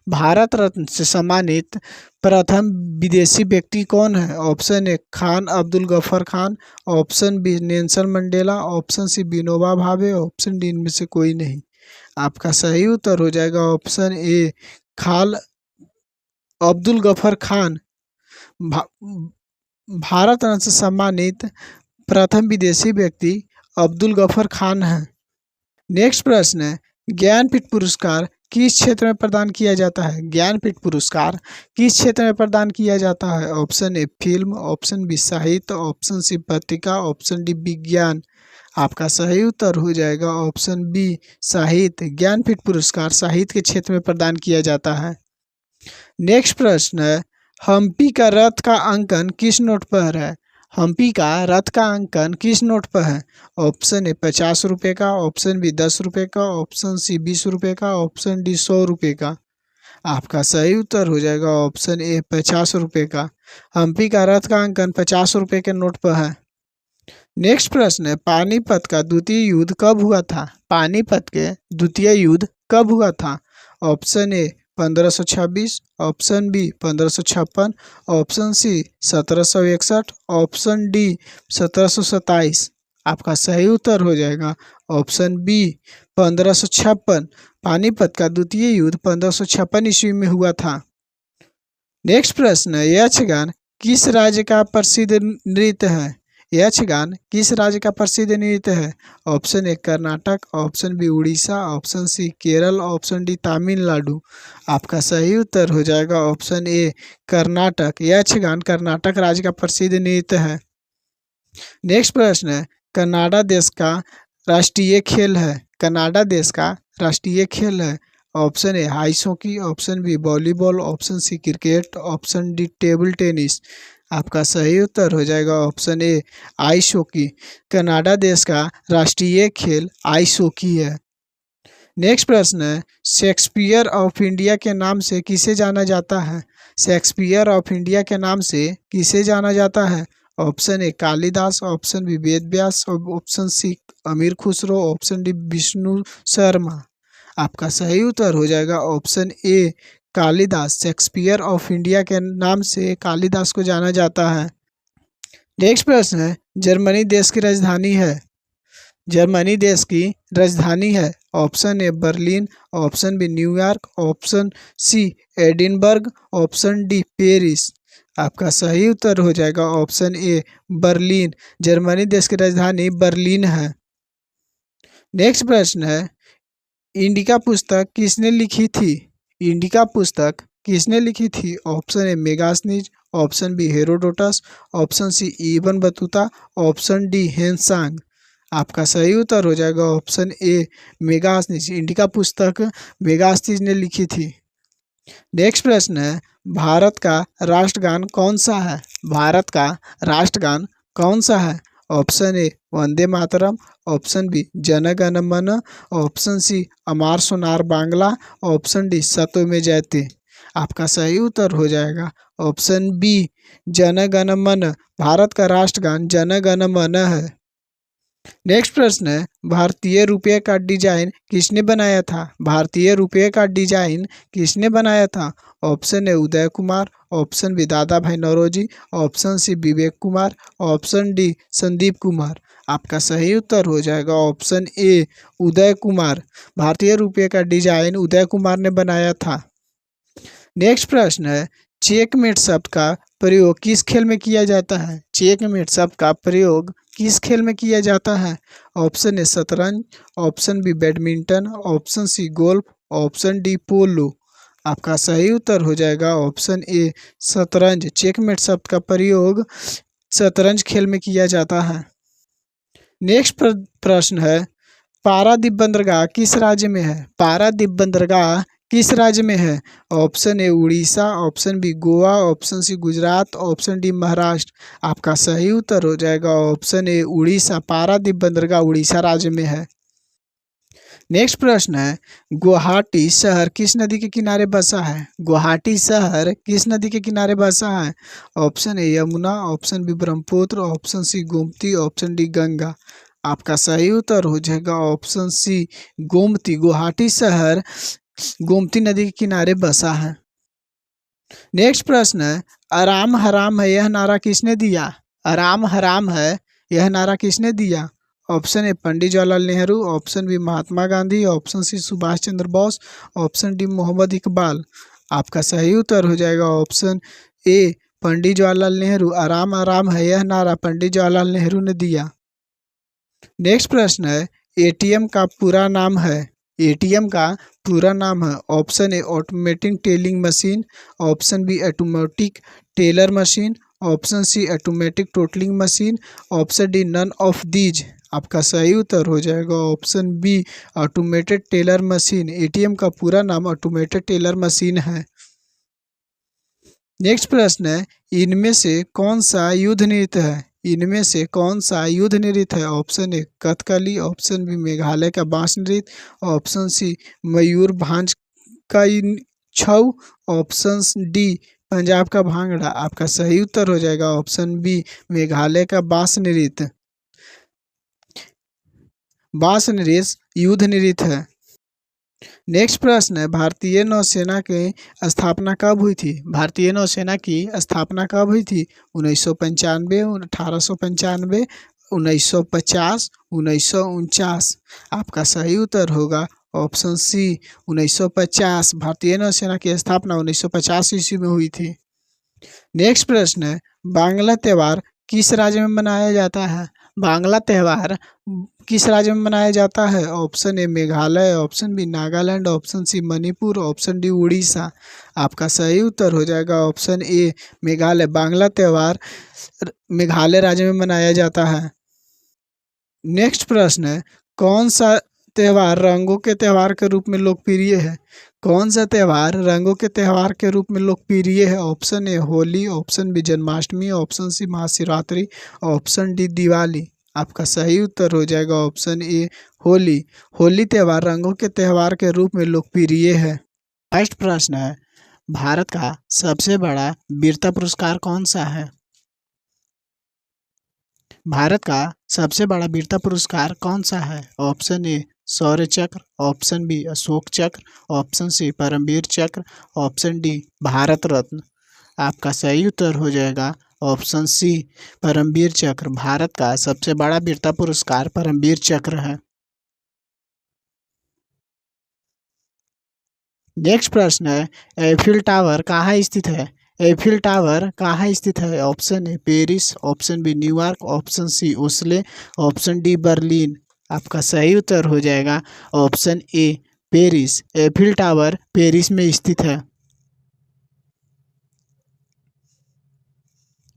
भारत रत्न से सम्मानित प्रथम विदेशी व्यक्ति कौन है? Option A Khan Abdul Gruffudd Khan, option B Nelson Mandela, option C Vinoba Bhave, option D इनमें से कोई नहीं। आपका सही उत्तर हो जाएगा option A Khan Abdul Gruffudd Khan भा, भारत रत्न से सम्मानित प्रथम विदेशी व्यक्ति अब्दुल गफर खान है। नेक्स्ट प्रश्न है, ज्ञानपीठ पुरस्कार किस क्षेत्र में प्रदान किया जाता है? ज्ञानपीठ पुरस्कार किस क्षेत्र में प्रदान किया जाता है? Option A film, option B साहित्य, ऑप्शन सी पत्रिका, ऑप्शन डी विज्ञान। आपका सही उत्तर हो जाएगा ऑप्शन बी साहित्य। ज्ञानपीठ पुरस्कार साहित्य के क्षेत्र में प्रदान किया जाता है। नेक्स्ट प्रश्न है, हम्पी का रथ का अंकन किस नोट पर है? हम्पी का रथ का अंकन किस नोट पर है? ऑप्शन ए 50 रुपये का, ऑप्शन बी 10 रुपये का, ऑप्शन सी 20 रुपये का, ऑप्शन डी 100 रुपये का। आपका सही उत्तर हो जाएगा ऑप्शन ए 50 रुपये का। हम्पी का रथ का अंकन 50 रुपये के नोट पर है। नेक्स्ट प्रश्न है, पानीपत का द्वितीय युद्ध कब हुआ था? पानीपत के द्वितीय युद्ध कब हुआ था? Option A 1526, option B 1556, option C 1761, option D 1727। आपका सही उत्तर हो जाएगा ऑप्शन बी 1556। पानीपत का द्वितीय युद्ध 1556 ईस्वी में हुआ था। नेक्स्ट प्रश्न है, यक्षगान किस राज्य का प्रसिद्ध नृत्य है? यक्षगान किस राज्य का प्रसिद्ध नृत्य है? Option A Karnataka, option B Orissa, option C Kerala, option D Tamil Nadu. आपका सही उत्तर हो जाएगा ऑप्शन ए कर्नाटक। यक्षगान कर्नाटक राज्य का प्रसिद्ध नृत्य है। नेक्स्ट प्रश्न है, कनाडा देश का राष्ट्रीय खेल है? कनाडा देश का राष्ट्रीय खेल है। Option A ice hockey, option B volleyball, option C cricket, option D table tennis. आपका सही उत्तर हो जाएगा option A ice hockey. Canada देश का राष्ट्रीय खेल आइस हॉकी है। नेक्स्ट प्रश्न है, शेक्सपियर ऑफ इंडिया के नाम से किसे जाना जाता है? शेक्सपियर ऑफ इंडिया के नाम से किसे जाना जाता है? Option A Kalidas, option B Ved Vyas, option C Amir Khusro, option D Vishnu Sharma. आपका सही उत्तर हो जाएगा option A Kalidas. Shakespeare of India के नाम से कालिदास को जाना जाता है। नेक्स्ट प्रश्न है, जर्मनी देश की राजधानी है? जर्मनी देश की राजधानी है। Option A Berlin, option B New York, option C Edinburgh, option D Paris. आपका सही उत्तर हो जाएगा ऑप्शन ए बर्लिन। जर्मनी देश की राजधानी बर्लिन है। नेक्स्ट प्रश्न है, इंडिका पुस्तक किसने लिखी थी? इंडिका पुस्तक किसने लिखी थी? Option A Megasthenes, option B Herodotus, option C Ibn Battuta, option D Hiuen Tsang. आपका सही उत्तर हो जाएगा ऑप्शन ए मेगास्थनीज। इंडिका पुस्तक मेगास्थनीज ने लिखी थी। नेक्स्ट प्रश्न है, भारत का राष्ट्रगान कौन सा है? भारत का राष्ट्रगान कौन सा है? Option A Vande Mataram, option B Jana Gana Mana, option C Amar Sonar Bangla, option D सतो में जयते। आपका सही उत्तर हो जाएगा ऑप्शन बी जन गण मन, भारत का राष्ट्रगान जन गण मन है। नेक्स्ट प्रश्न है, भारतीय रुपये का डिजाइन किसने बनाया था? भारतीय रुपये का डिजाइन किसने बनाया था? Option A Uday Kumar, option B Dadabhai Naoroji, option C Vivek Kumar, option D Sandeep Kumar. आपका सही उत्तर हो जाएगा ऑप्शन ए उदय कुमार। भारतीय रुपये का डिजाइन उदय कुमार ने बनाया था। नेक्स्ट प्रश्न है, चेकमेट शब्द का प्रयोग किस खेल में किया जाता है? चेकमेट शब्द का प्रयोग किस खेल में किया जाता है? ऑप्शन ए शतरंज, option B badminton, option C golf, option D polo. आपका सही उत्तर हो जाएगा ऑप्शन ए शतरंज। चेकमेट शब्द का प्रयोग शतरंज खेल में किया जाता है। नेक्स्ट प्रश्न है, पारादीप बंदरगाह किस राज्य में है? पारादीप बंदरगाह किस राज्य में है? Option A Orissa, option B Goa, option C Gujarat, option D Maharashtra. आपका सही उत्तर हो जाएगा ऑप्शन ए उड़ीसा। पारादीप बंदरगाह उड़ीसा राज्य में है। नेक्स्ट प्रश्न है, गुवाहाटी शहर किस नदी के किनारे बसा है? गुवाहाटी शहर किस नदी के किनारे बसा है? Option A Yamuna, option B Brahmaputra, option C Gomti, option D Ganga. आपका सही उत्तर हो जाएगा ऑप्शन सी गोमती। गुवाहाटी शहर गोमती नदी के किनारे बसा है। नेक्स्ट प्रश्न है, आराम हराम है यह नारा किसने दिया? आराम हराम है यह नारा किसने दिया? Option A Pandit Jawaharlal Nehru, option B Mahatma Gandhi, option C Subhash Chandra Bose, option D Mohammad Iqbal. आपका सही उत्तर हो जाएगा ऑप्शन ए पंडित जवाहरलाल नेहरू। आराम आराम है यह नारा पंडित जवाहरलाल नेहरू ने दिया। नेक्स्ट प्रश्न है, एटीएम का पूरा नाम है? एटीएम का पूरा नाम है option A automatic telling machine, option B automatic teller machine, option C automatic totalling machine, option D none of these. आपका सही उत्तर हो जाएगा option B automated teller machine. ATM का पूरा नाम ऑटोमेटेड टेलर मशीन है। नेक्स्ट प्रश्न है, इनमें से कौन सा युद्ध नृत्य है? इनमें से कौन सा युद्ध नृत्य है? Option A Kathakali, option B Meghalaya का बांस नृत्य, ऑप्शन सी मयूरभंज का छऊ, ऑप्शन डी पंजाब का भांगड़ा। आपका सही उत्तर हो जाएगा ऑप्शन बी मेघालय का बांस नृत्य। बांस नृत्य युद्ध नृत्य है। नेक्स्ट प्रश्न है, भारतीय नौसेना की स्थापना कब हुई थी? भारतीय नौसेना की स्थापना कब हुई थी? 1995, 1895, 1950, 1949। आपका सही उत्तर होगा ऑप्शन सी 1950। भारतीय नौसेना की स्थापना 1950 ईस्वी में हुई थी। नेक्स्ट प्रश्न है, बांग्ला त्यौहार किस राज्य में मनाया जाता है? बांग्ला त्यौहार किस राज्य में मनाया जाता है? Option A Meghalaya, option B Nagaland, option C Manipur, option D Orissa. आपका सही उत्तर हो जाएगा ऑप्शन ए मेघालय। बांग्ला त्यौहार मेघालय राज्य में मनाया जाता है। नेक्स्ट प्रश्न है, कौन सा त्यौहार रंगों के त्यौहार के रूप में लोकप्रिय है? कौन सा त्यौहार रंगों के त्यौहार के रूप में लोकप्रिय है? Option A Holi, option B Janmashtami, option C Mahashivratri, option D Diwali. आपका सही उत्तर हो जाएगा ऑप्शन ए होली। होली त्यौहार रंगों के त्यौहार के रूप में लोकप्रिय है। नेक्स्ट प्रश्न है, भारत का सबसे बड़ा वीरता पुरस्कार कौन सा है? भारत का सबसे बड़ा वीरता पुरस्कार कौन सा है? ऑप्शन ए शौर्य चक्र, ऑप्शन बी अशोक चक्र, ऑप्शन सी परमवीर चक्र, ऑप्शन डी भारत रत्न। आपका सही उत्तर हो जाएगा ऑप्शन सी परमवीर चक्र। भारत का सबसे बड़ा वीरता पुरस्कार परमवीर चक्र है। नेक्स्ट प्रश्न है, एफिल टावर कहाँ स्थित है? एफिल टावर कहाँ स्थित है? Option A Paris, option B New York, option C Oslo, option D Berlin. आपका सही उत्तर हो जाएगा option A Paris. Eiffel tower Paris में स्थित है।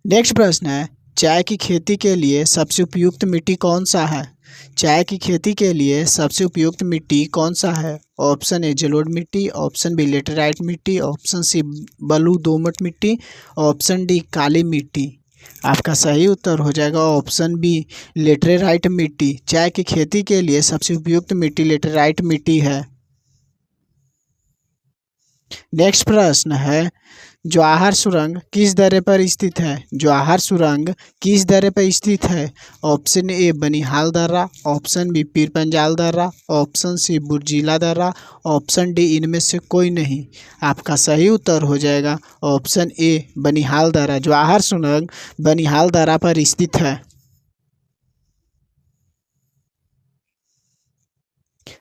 नेक्स्ट प्रश्न है, चाय की खेती के लिए सबसे उपयुक्त मिट्टी कौन सा है? चाय की खेती के लिए सबसे उपयुक्त मिट्टी कौन सा है? ऑप्शन ए जलोढ़ मिट्टी, ऑप्शन बी लेटेराइट मिट्टी, ऑप्शन सी बलू दोमट मिट्टी, ऑप्शन डी काली मिट्टी। आपका सही उत्तर हो जाएगा ऑप्शन बी लेटेराइट मिट्टी। चाय की खेती के लिए सबसे उपयुक्त मिट्टी लेटेराइट मिट्टी है। नेक्स्ट प्रश्न है, जवाहर सुरंग किस दर्रे पर स्थित है? जवाहर सुरंग किस दर्रे पर स्थित है? ऑप्शन ए बनिहाल दर्रा, ऑप्शन बी पीरपंजाल दर्रा, ऑप्शन सी बुर्जिला दर्रा, ऑप्शन डी इनमें से कोई नहीं। आपका सही उत्तर हो जाएगा ऑप्शन ए बनिहाल दर्रा। जवाहर सुरंग बनिहाल दर्रा पर स्थित है।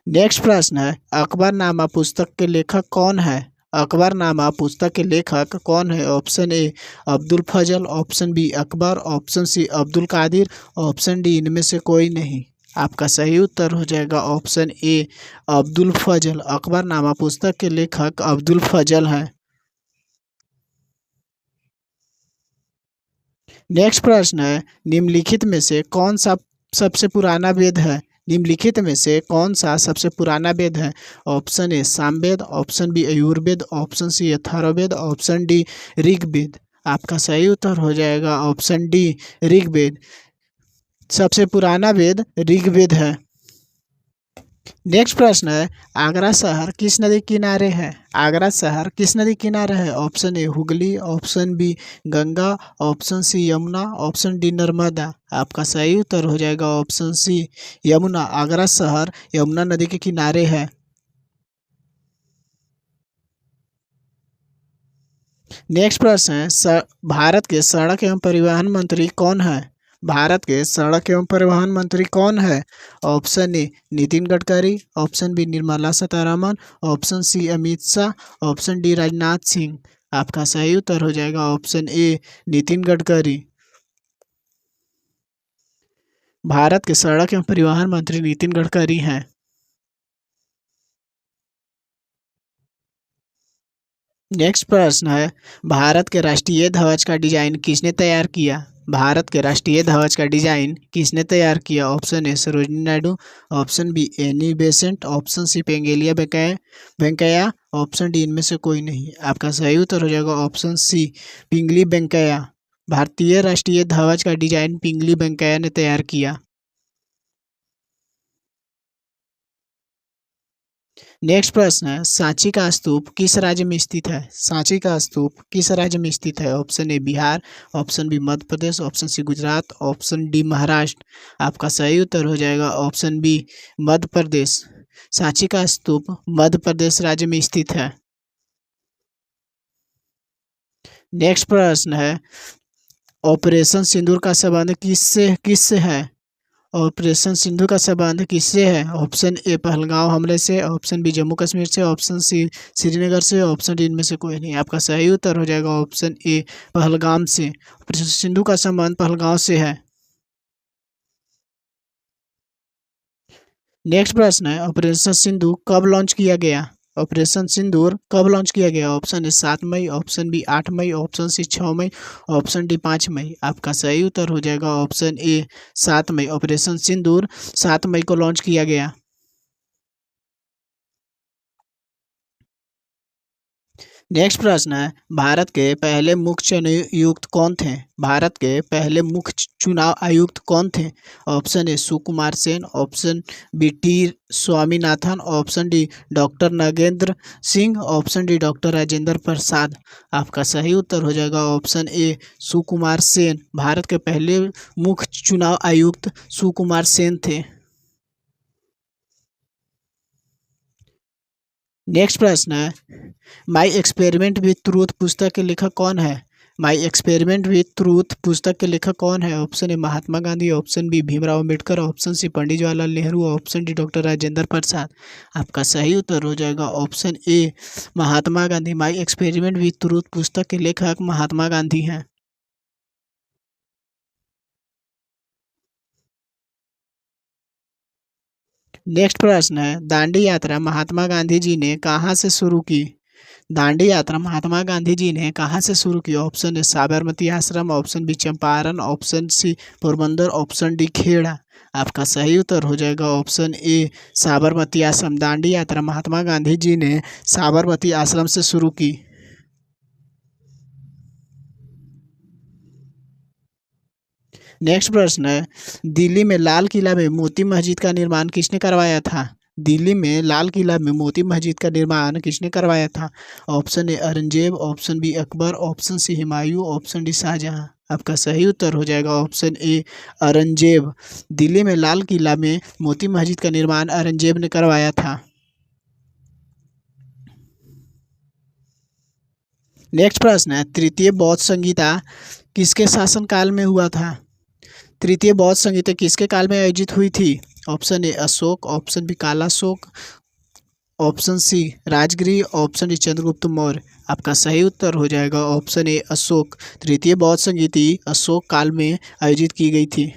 नेक्स्ट प्रश्न है, अकबरनामा पुस्तक के लेखक कौन है? अकबरनामा पुस्तक के लेखक कौन है? Option A Abdul Fazal, option B Akbar, option C Abdul Qadir, option D इनमें से कोई नहीं। आपका सही उत्तर हो जाएगा ऑप्शन ए अब्दुल फजल। अकबरनामा पुस्तक के लेखक अब्दुल फजल हैं। नेक्स्ट प्रश्न है, निम्नलिखित में से कौन सा सबसे पुराना वेद है? निम्नलिखित में से कौन सा सबसे पुराना वेद है? Option A Samaveda, option B Ayurveda, option C Atharvaveda, option D Rigveda. आपका सही उत्तर हो जाएगा ऑप्शन डी ऋग्वेद। सबसे पुराना वेद ऋग्वेद है। नेक्स्ट प्रश्न है, आगरा शहर किस नदी किनारे है? आगरा शहर किस नदी किनारे है? Option A Hooghly, option B Ganga, option C Yamuna, option D Narmada. आपका सही उत्तर हो जाएगा ऑप्शन सी यमुना। आगरा शहर यमुना नदी के किनारे है। नेक्स्ट प्रश्न है, भारत के सड़क एवं परिवहन मंत्री कौन है? भारत के सड़क एवं परिवहन मंत्री कौन है? Option A Nitin Gadkari, option B Nirmala Sitharaman, option C Amit Shah, option D Rajnath Singh. आपका सही उत्तर हो जाएगा ऑप्शन ए नितिन गडकरी। भारत के सड़क एवं परिवहन मंत्री नितिन गडकरी हैं। नेक्स्ट प्रश्न है, भारत के राष्ट्रीय ध्वज का डिजाइन किसने तैयार किया? भारत के राष्ट्रीय ध्वज का डिजाइन किसने तैयार किया? Option A Sarojini Naidu, option B Annie Besant, option C Pingali Venkayya, option D इनमें से कोई नहीं। आपका सही उत्तर हो जाएगा ऑप्शन सी पिंगली वेंकैया। भारतीय राष्ट्रीय ध्वज का डिजाइन पिंगली वेंकैया ने तैयार किया। नेक्स्ट प्रश्न है, सांची का स्तूप किस राज्य में स्थित है? सांची का स्तूप किस राज्य में स्थित है? Option A Bihar, option B Madhya Pradesh, option C Gujarat, option D Maharashtra. आपका सही उत्तर हो जाएगा ऑप्शन बी मध्य प्रदेश। सांची का स्तूप मध्य प्रदेश राज्य में स्थित है। नेक्स्ट प्रश्न है, ऑपरेशन सिंदूर का संबंध किससे है? ऑपरेशन सिंधु का संबंध किससे है? ऑप्शन ए पहलगांव हमले से, ऑप्शन बी जम्मू कश्मीर से, ऑप्शन सी श्रीनगर से, ऑप्शन डी इनमें से कोई नहीं। आपका सही उत्तर हो जाएगा ऑप्शन ए पहलगाम से। ऑपरेशन सिंधु का संबंध पहलगांव से है। नेक्स्ट प्रश्न है, ऑपरेशन सिंधु कब लॉन्च किया गया? ऑपरेशन सिंदूर कब लॉन्च किया गया? ऑप्शन ए 7 मई, ऑप्शन बी 8 मई, ऑप्शन सी 6 मई, ऑप्शन डी 5 मई। आपका सही उत्तर हो जाएगा ऑप्शन ए 7 मई। ऑपरेशन सिंदूर 7 मई को लॉन्च किया गया। नेक्स्ट प्रश्न है, भारत के पहले मुख्य चुनाव आयुक्त कौन थे? भारत के पहले मुख्य चुनाव आयुक्त कौन थे? Option A Sukumar Sen, option B T Swaminathan, option D doctor Nagendra Singh, option D doctor Rajendra Prasad. आपका सही उत्तर हो जाएगा ऑप्शन ए सुकुमार सेन। भारत के पहले मुख्य चुनाव आयुक्त सुकुमार सेन थे। नेक्स्ट प्रश्न है, माई एक्सपेरिमेंट विथ ट्रूथ पुस्तक के लेखक कौन है? माई एक्सपेरिमेंट विथ ट्रूथ पुस्तक के लेखक कौन है? Option A Mahatma Gandhi, option B Bhimrao Ambedkar, option C Pandit Jawaharlal Nehru, option D doctor Rajendra Prasad. आपका सही उत्तर हो जाएगा option A Mahatma Gandhi. My experiment with truth पुस्तक के लेखक महात्मा गांधी हैं। नेक्स्ट प्रश्न है, दांडी यात्रा महात्मा गांधी जी ने कहाँ से शुरू की? दांडी यात्रा महात्मा गांधी जी ने कहाँ से शुरू की? Option A Sabarmati Ashram, option B Champaran, option C Porbandar, option D Kheda. आपका सही उत्तर हो जाएगा ऑप्शन ए साबरमती आश्रम। दांडी यात्रा महात्मा गांधी जी ने साबरमती आश्रम से शुरू की। नेक्स्ट प्रश्न है, दिल्ली में लाल किला में मोती मस्जिद का निर्माण किसने करवाया था? दिल्ली में लाल किला में मोती मस्जिद का निर्माण किसने करवाया था? Option A Aurangzeb, option B Akbar, option C Humayun, option D Shahjahan. आपका सही उत्तर हो जाएगा ऑप्शन ए औरंगजेब। दिल्ली में लाल किला में मोती मस्जिद का निर्माण औरंगजेब ने करवाया था। नेक्स्ट प्रश्न है, तृतीय बौद्ध संहिता किसके शासनकाल में हुआ था? तृतीय बौद्ध संहिता किसके काल में आयोजित हुई थी? Option A Ashok, option B Kalashok, option C Rajgiri, option D Chandragupta Maurya. आपका सही उत्तर हो जाएगा ऑप्शन ए अशोक। तृतीय बौद्ध संहिता अशोक काल में आयोजित की गई थी।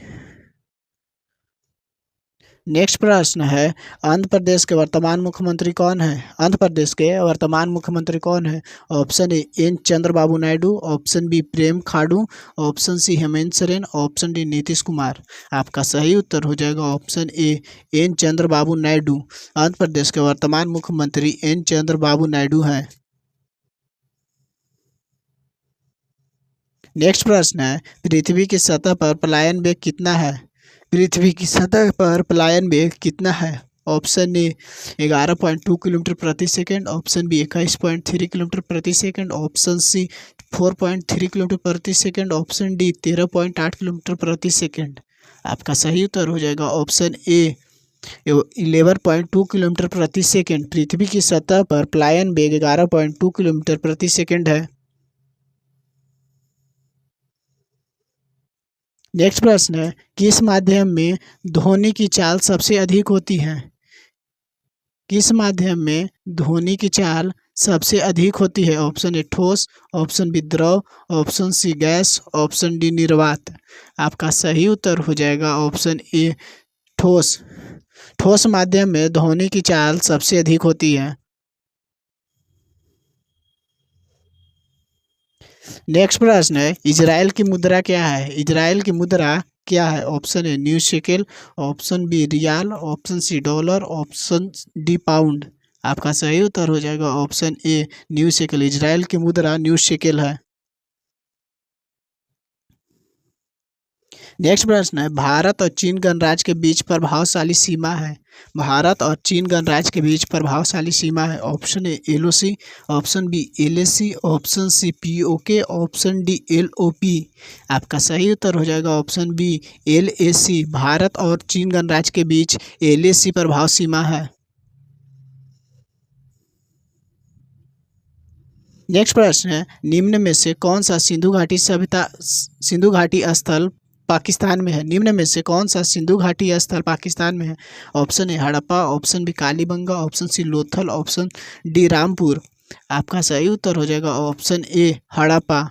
नेक्स्ट प्रश्न है, आंध्र प्रदेश के वर्तमान मुख्यमंत्री कौन है? आंध्र प्रदेश के वर्तमान मुख्यमंत्री कौन है? Option A N Chandrababu Naidu, option B Prem Khandu, option C Hemant Soren, option D Nitish Kumar. आपका सही उत्तर हो जाएगा option A N Chandrababu Naidu. Andhra Pradesh के वर्तमान मुख्यमंत्री एन चंद्रबाबू नायडू हैं। नेक्स्ट प्रश्न है, पृथ्वी की सतह पर पलायन वेग कितना है? पृथ्वी की सतह पर पलायन वेग कितना है? ऑप्शन ए 11.2 किलोमीटर प्रति सेकंड, ऑप्शन बी 21.3 किलोमीटर प्रति सेकंड, ऑप्शन सी 4.3 किलोमीटर प्रति सेकंड, ऑप्शन डी 13.8 किलोमीटर प्रति सेकंड। आपका सही उत्तर हो जाएगा ऑप्शन ए 11.2 किलोमीटर प्रति सेकंड। पृथ्वी की सतह पर पलायन वेग 11.2 किलोमीटर प्रति सेकंड है। नेक्स्ट प्रश्न है, किस माध्यम में ध्वनि की चाल सबसे अधिक होती है? किस माध्यम में ध्वनि की चाल सबसे अधिक होती है? ऑप्शन ए ठोस, ऑप्शन बी द्रव, option C gas, option D निर्वात। आपका सही उत्तर हो जाएगा ऑप्शन ए ठोस। ठोस माध्यम में ध्वनि की चाल सबसे अधिक होती है। नेक्स्ट प्रश्न है, इजराइल की मुद्रा क्या है? इजराइल की मुद्रा क्या है? Option A new shekel, option B riyal, option C dollar, option D pound. आपका सही उत्तर हो जाएगा option A new shekel. Israel की मुद्रा न्यू शेकेल है। नेक्स्ट प्रश्न है, भारत और चीन गणराज्य के बीच प्रभावशाली सीमा है। भारत और चीन गणराज्य के बीच प्रभावशाली सीमा है। Option A LOC, option B LAC, option C PoK, option D LOP. आपका सही उत्तर हो जाएगा ऑप्शन बी एलएसी। भारत और चीन गणराज्य के बीच एलएसी प्रभाव सीमा है। नेक्स्ट प्रश्न है, निम्न में से कौन सा सिंधु घाटी स्थल पाकिस्तान में है? निम्न में से कौन सा सिंधु घाटी स्थल पाकिस्तान में है? Option A Harappa, option B Kalibanga, option C Lothal, option D Rampur. आपका सही उत्तर हो जाएगा ऑप्शन ए हड़प्पा।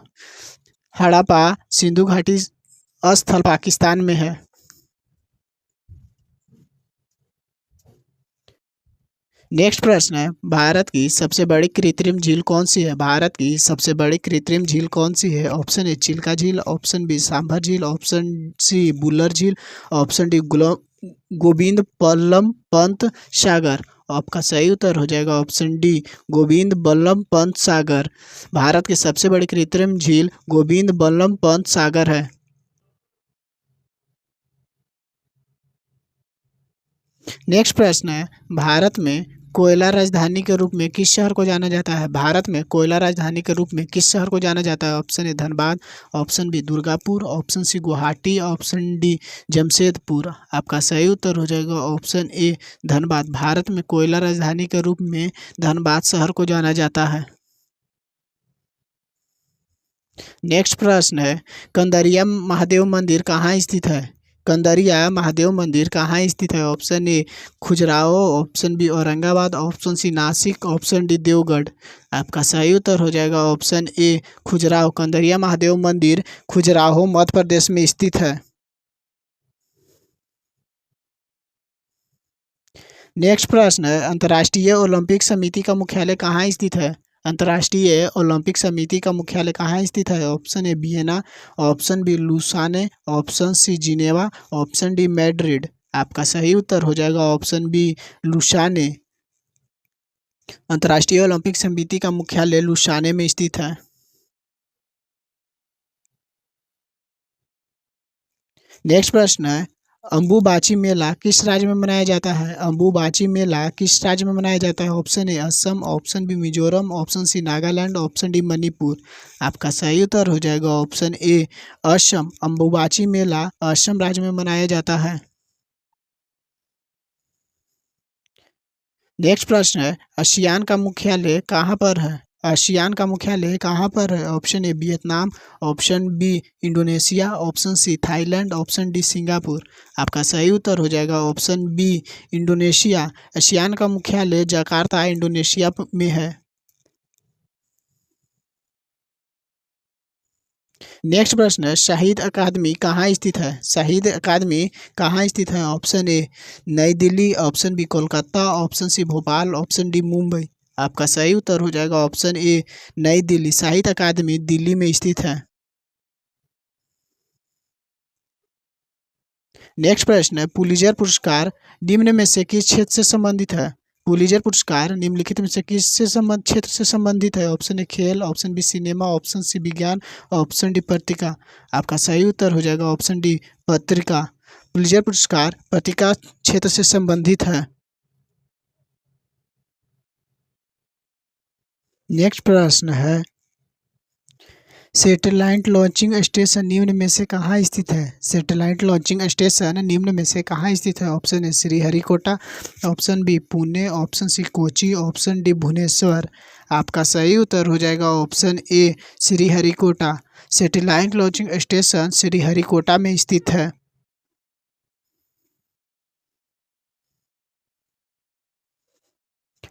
हड़प्पा सिंधु घाटी स्थल पाकिस्तान में है। नेक्स्ट प्रश्न है, भारत की सबसे बड़ी कृत्रिम झील कौन सी है? भारत की सबसे बड़ी कृत्रिम झील कौन सी है? ऑप्शन ए चिल्का झील, ऑप्शन बी सांभर झील, ऑप्शन सी बुल्लर झील, ऑप्शन डी गोविंद बल्लभ पंत सागर। आपका सही उत्तर हो जाएगा ऑप्शन डी गोविंद बल्लभ पंत सागर। भारत की सबसे बड़ी कृत्रिम झील गोविंद बल्लभ पंत सागर है। नेक्स्ट प्रश्न है, भारत में कोयला राजधानी के रूप में किस शहर को जाना जाता है? भारत में कोयला राजधानी के रूप में किस शहर को जाना जाता है? Option A Dhanbad, option B Durgapur, option C Guwahati, option D Jamshedpur. आपका सही उत्तर हो जाएगा ऑप्शन ए धनबाद। भारत में कोयला राजधानी के रूप में धनबाद शहर को जाना जाता है। नेक्स्ट प्रश्न है, कंदरिया महादेव मंदिर कहाँ स्थित है? कंदरिया महादेव मंदिर कहाँ स्थित है? Option A Khajuraho, option B Aurangabad, option C Nashik, option D Deogarh. आपका सही उत्तर हो जाएगा ऑप्शन ए खजुराहो। कंदरिया महादेव मंदिर खजुराहो मध्य प्रदेश में स्थित है। नेक्स्ट प्रश्न है, अंतर्राष्ट्रीय ओलंपिक समिति का मुख्यालय कहाँ स्थित है? अंतर्राष्ट्रीय ओलंपिक समिति का मुख्यालय कहाँ स्थित है? Option A Vienna, option B Lausanne, option C Geneva, option D Madrid. आपका सही उत्तर हो जाएगा ऑप्शन बी लुसाने। अंतर्राष्ट्रीय ओलंपिक समिति का मुख्यालय लुसाने में स्थित है। नेक्स्ट प्रश्न है, अंबुबाची मेला किस राज्य में मनाया जाता है? अंबुबाची मेला किस राज्य में मनाया जाता है? Option A Assam, option B Mizoram, option C Nagaland, option D Manipur. आपका सही उत्तर हो जाएगा ऑप्शन ए असम। अंबुबाची मेला असम राज्य में मनाया जाता है। नेक्स्ट प्रश्न है, आसियान का मुख्यालय कहाँ पर है? आसियान का मुख्यालय कहाँ पर है? Option A Vietnam, option B Indonesia, option C Thailand, option D Singapore. आपका सही उत्तर हो जाएगा ऑप्शन बी इंडोनेशिया। आसियान का मुख्यालय जकार्ता इंडोनेशिया में है। नेक्स्ट प्रश्न है, शहीद अकादमी कहाँ स्थित है? शहीद अकादमी कहाँ स्थित है? Option A Nai Delhi, option B Kolkata, option C Bhopal, option D Mumbai. आपका सही उत्तर हो जाएगा ऑप्शन ए नई दिल्ली। शहीद अकादमी दिल्ली में स्थित है। नेक्स्ट प्रश्न है, पुलिजर पुरस्कार निम्न में से किस क्षेत्र से संबंधित है? पुलिजर पुरस्कार निम्नलिखित में से किससे संबंध क्षेत्र से संबंधित है? ऑप्शन ए खेल, option B cinema, option C विज्ञान, ऑप्शन डी पत्रिका। आपका सही उत्तर हो जाएगा ऑप्शन डी पत्रिका। पुलिजर पुरस्कार पत्रिका क्षेत्र से संबंधित है। नेक्स्ट प्रश्न है, सैटेलाइट लॉन्चिंग स्टेशन निम्न में से कहाँ स्थित है? सैटेलाइट लॉन्चिंग स्टेशन निम्न में से कहाँ स्थित है? Option A Sriharikota, option B Pune, option C Kochi, option D Bhubaneswar. आपका सही उत्तर हो जाएगा option A Sriharikota. Satellite launching station Sriharikota में स्थित है।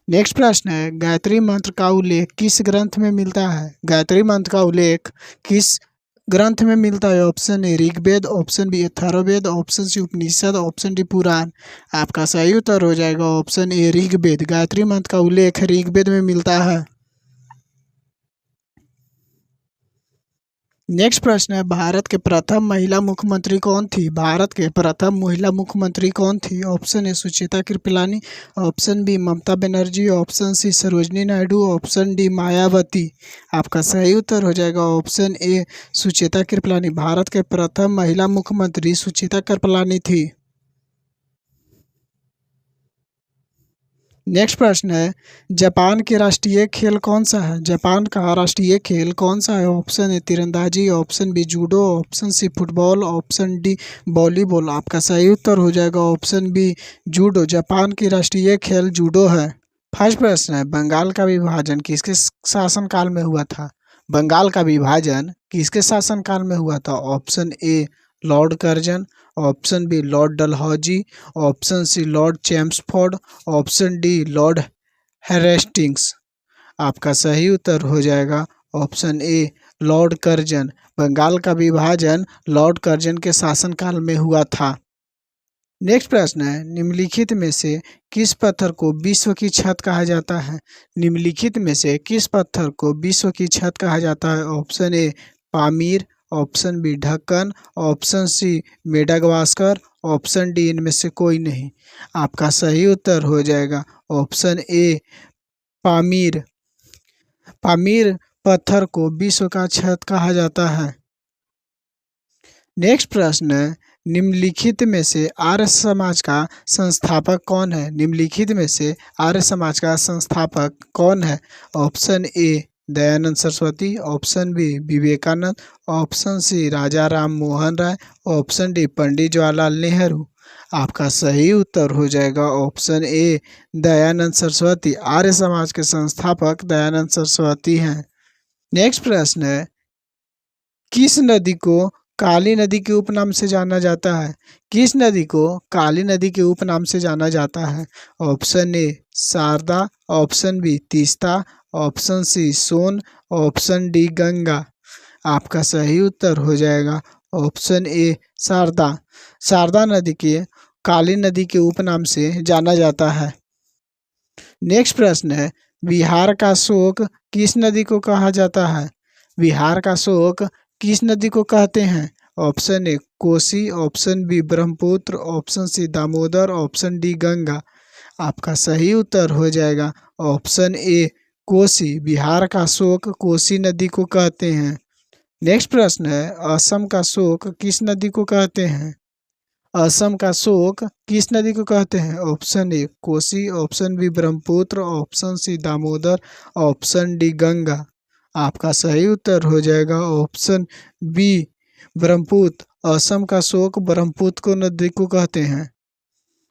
नेक्स्ट प्रश्न है, गायत्री मंत्र का उल्लेख किस ग्रंथ में मिलता है? गायत्री मंत्र का उल्लेख किस ग्रंथ में मिलता है? Option A Rigveda, option B Atharvaveda, option C Upanishad, option D Purana. आपका सही उत्तर हो जाएगा ऑप्शन ए ऋग्वेद। गायत्री मंत्र का उल्लेख ऋग्वेद में मिलता है। नेक्स्ट प्रश्न है, भारत के प्रथम महिला मुख्यमंत्री कौन थी? भारत के प्रथम महिला मुख्यमंत्री कौन थी? Option A Sucheta Kripalani, option B Mamata Banerjee, option C Sarojini Naidu, option D Mayawati. आपका सही उत्तर हो जाएगा ऑप्शन ए सुचेता कृपलानी। भारत के प्रथम महिला मुख्यमंत्री सुचेता कृपलानी थी। नेक्स्ट प्रश्न है, जापान के राष्ट्रीय खेल कौन सा है? जापान का राष्ट्रीय खेल कौन सा है? ऑप्शन ए तीरंदाजी, option B judo, option C football, option D volleyball. आपका सही उत्तर हो जाएगा ऑप्शन बी जूडो। जापान की राष्ट्रीय खेल जूडो है। फर्स्ट प्रश्न है, बंगाल का विभाजन किसके शासनकाल में हुआ था? बंगाल का विभाजन किसके शासनकाल में हुआ था? Option A Lord Curzon, option B Lord Dalhousie, option C Lord Chelmsford, option D Lord Hastings. आपका सही उत्तर हो जाएगा option A Lord Curzon. Bengal का विभाजन लॉर्ड कर्जन के शासनकाल में हुआ था। नेक्स्ट प्रश्न है, निम्नलिखित में से किस पत्थर को विश्व की छत कहा जाता है? निम्नलिखित में से किस पत्थर को विश्व की छत कहा जाता है? Option A Pamir, option B Deccan, option C Madagascar, option D इनमें से कोई नहीं। आपका सही उत्तर हो जाएगा ऑप्शन ए पामीर। पामीर पत्थर को विश्व का छत कहा जाता है। नेक्स्ट प्रश्न है, निम्नलिखित में से आर्य समाज का संस्थापक कौन है? निम्नलिखित में से आर्य समाज का संस्थापक कौन है? Option A Dayanand Saraswati, option B Vivekananda, option C Raja Ram Mohan Roy, option D Pandit Jawaharlal Nehru. आपका सही उत्तर हो जाएगा ऑप्शन ए दयानंद सरस्वती। आर्य समाज के संस्थापक दयानंद सरस्वती हैं। नेक्स्ट प्रश्न है, किस नदी को काली नदी के उपनाम से जाना जाता है? किस नदी को काली नदी के उपनाम से जाना जाता है? Option A Sharda, option B Teesta, option C Son, option D Ganga. आपका सही उत्तर हो जाएगा ऑप्शन ए शारदा। शारदा नदी के काली नदी के उपनाम से जाना जाता है। नेक्स्ट प्रश्न है, बिहार का शोक किस नदी को कहा जाता है? बिहार का शोक किस नदी को कहते हैं? Option A Kosi, option B Brahmaputra, option C Damodar, option D Ganga. आपका सही उत्तर हो जाएगा ऑप्शन ए कोसी। बिहार का शोक कोसी नदी को कहते हैं। नेक्स्ट प्रश्न है, असम का शोक किस नदी को कहते हैं? असम का शोक किस नदी को कहते हैं? Option A Kosi, option B Brahmaputra, option C Damodar, option D Ganga. आपका सही उत्तर हो जाएगा ऑप्शन बी ब्रह्मपुत्र। असम का शोक ब्रह्मपुत्र को नदी को कहते हैं।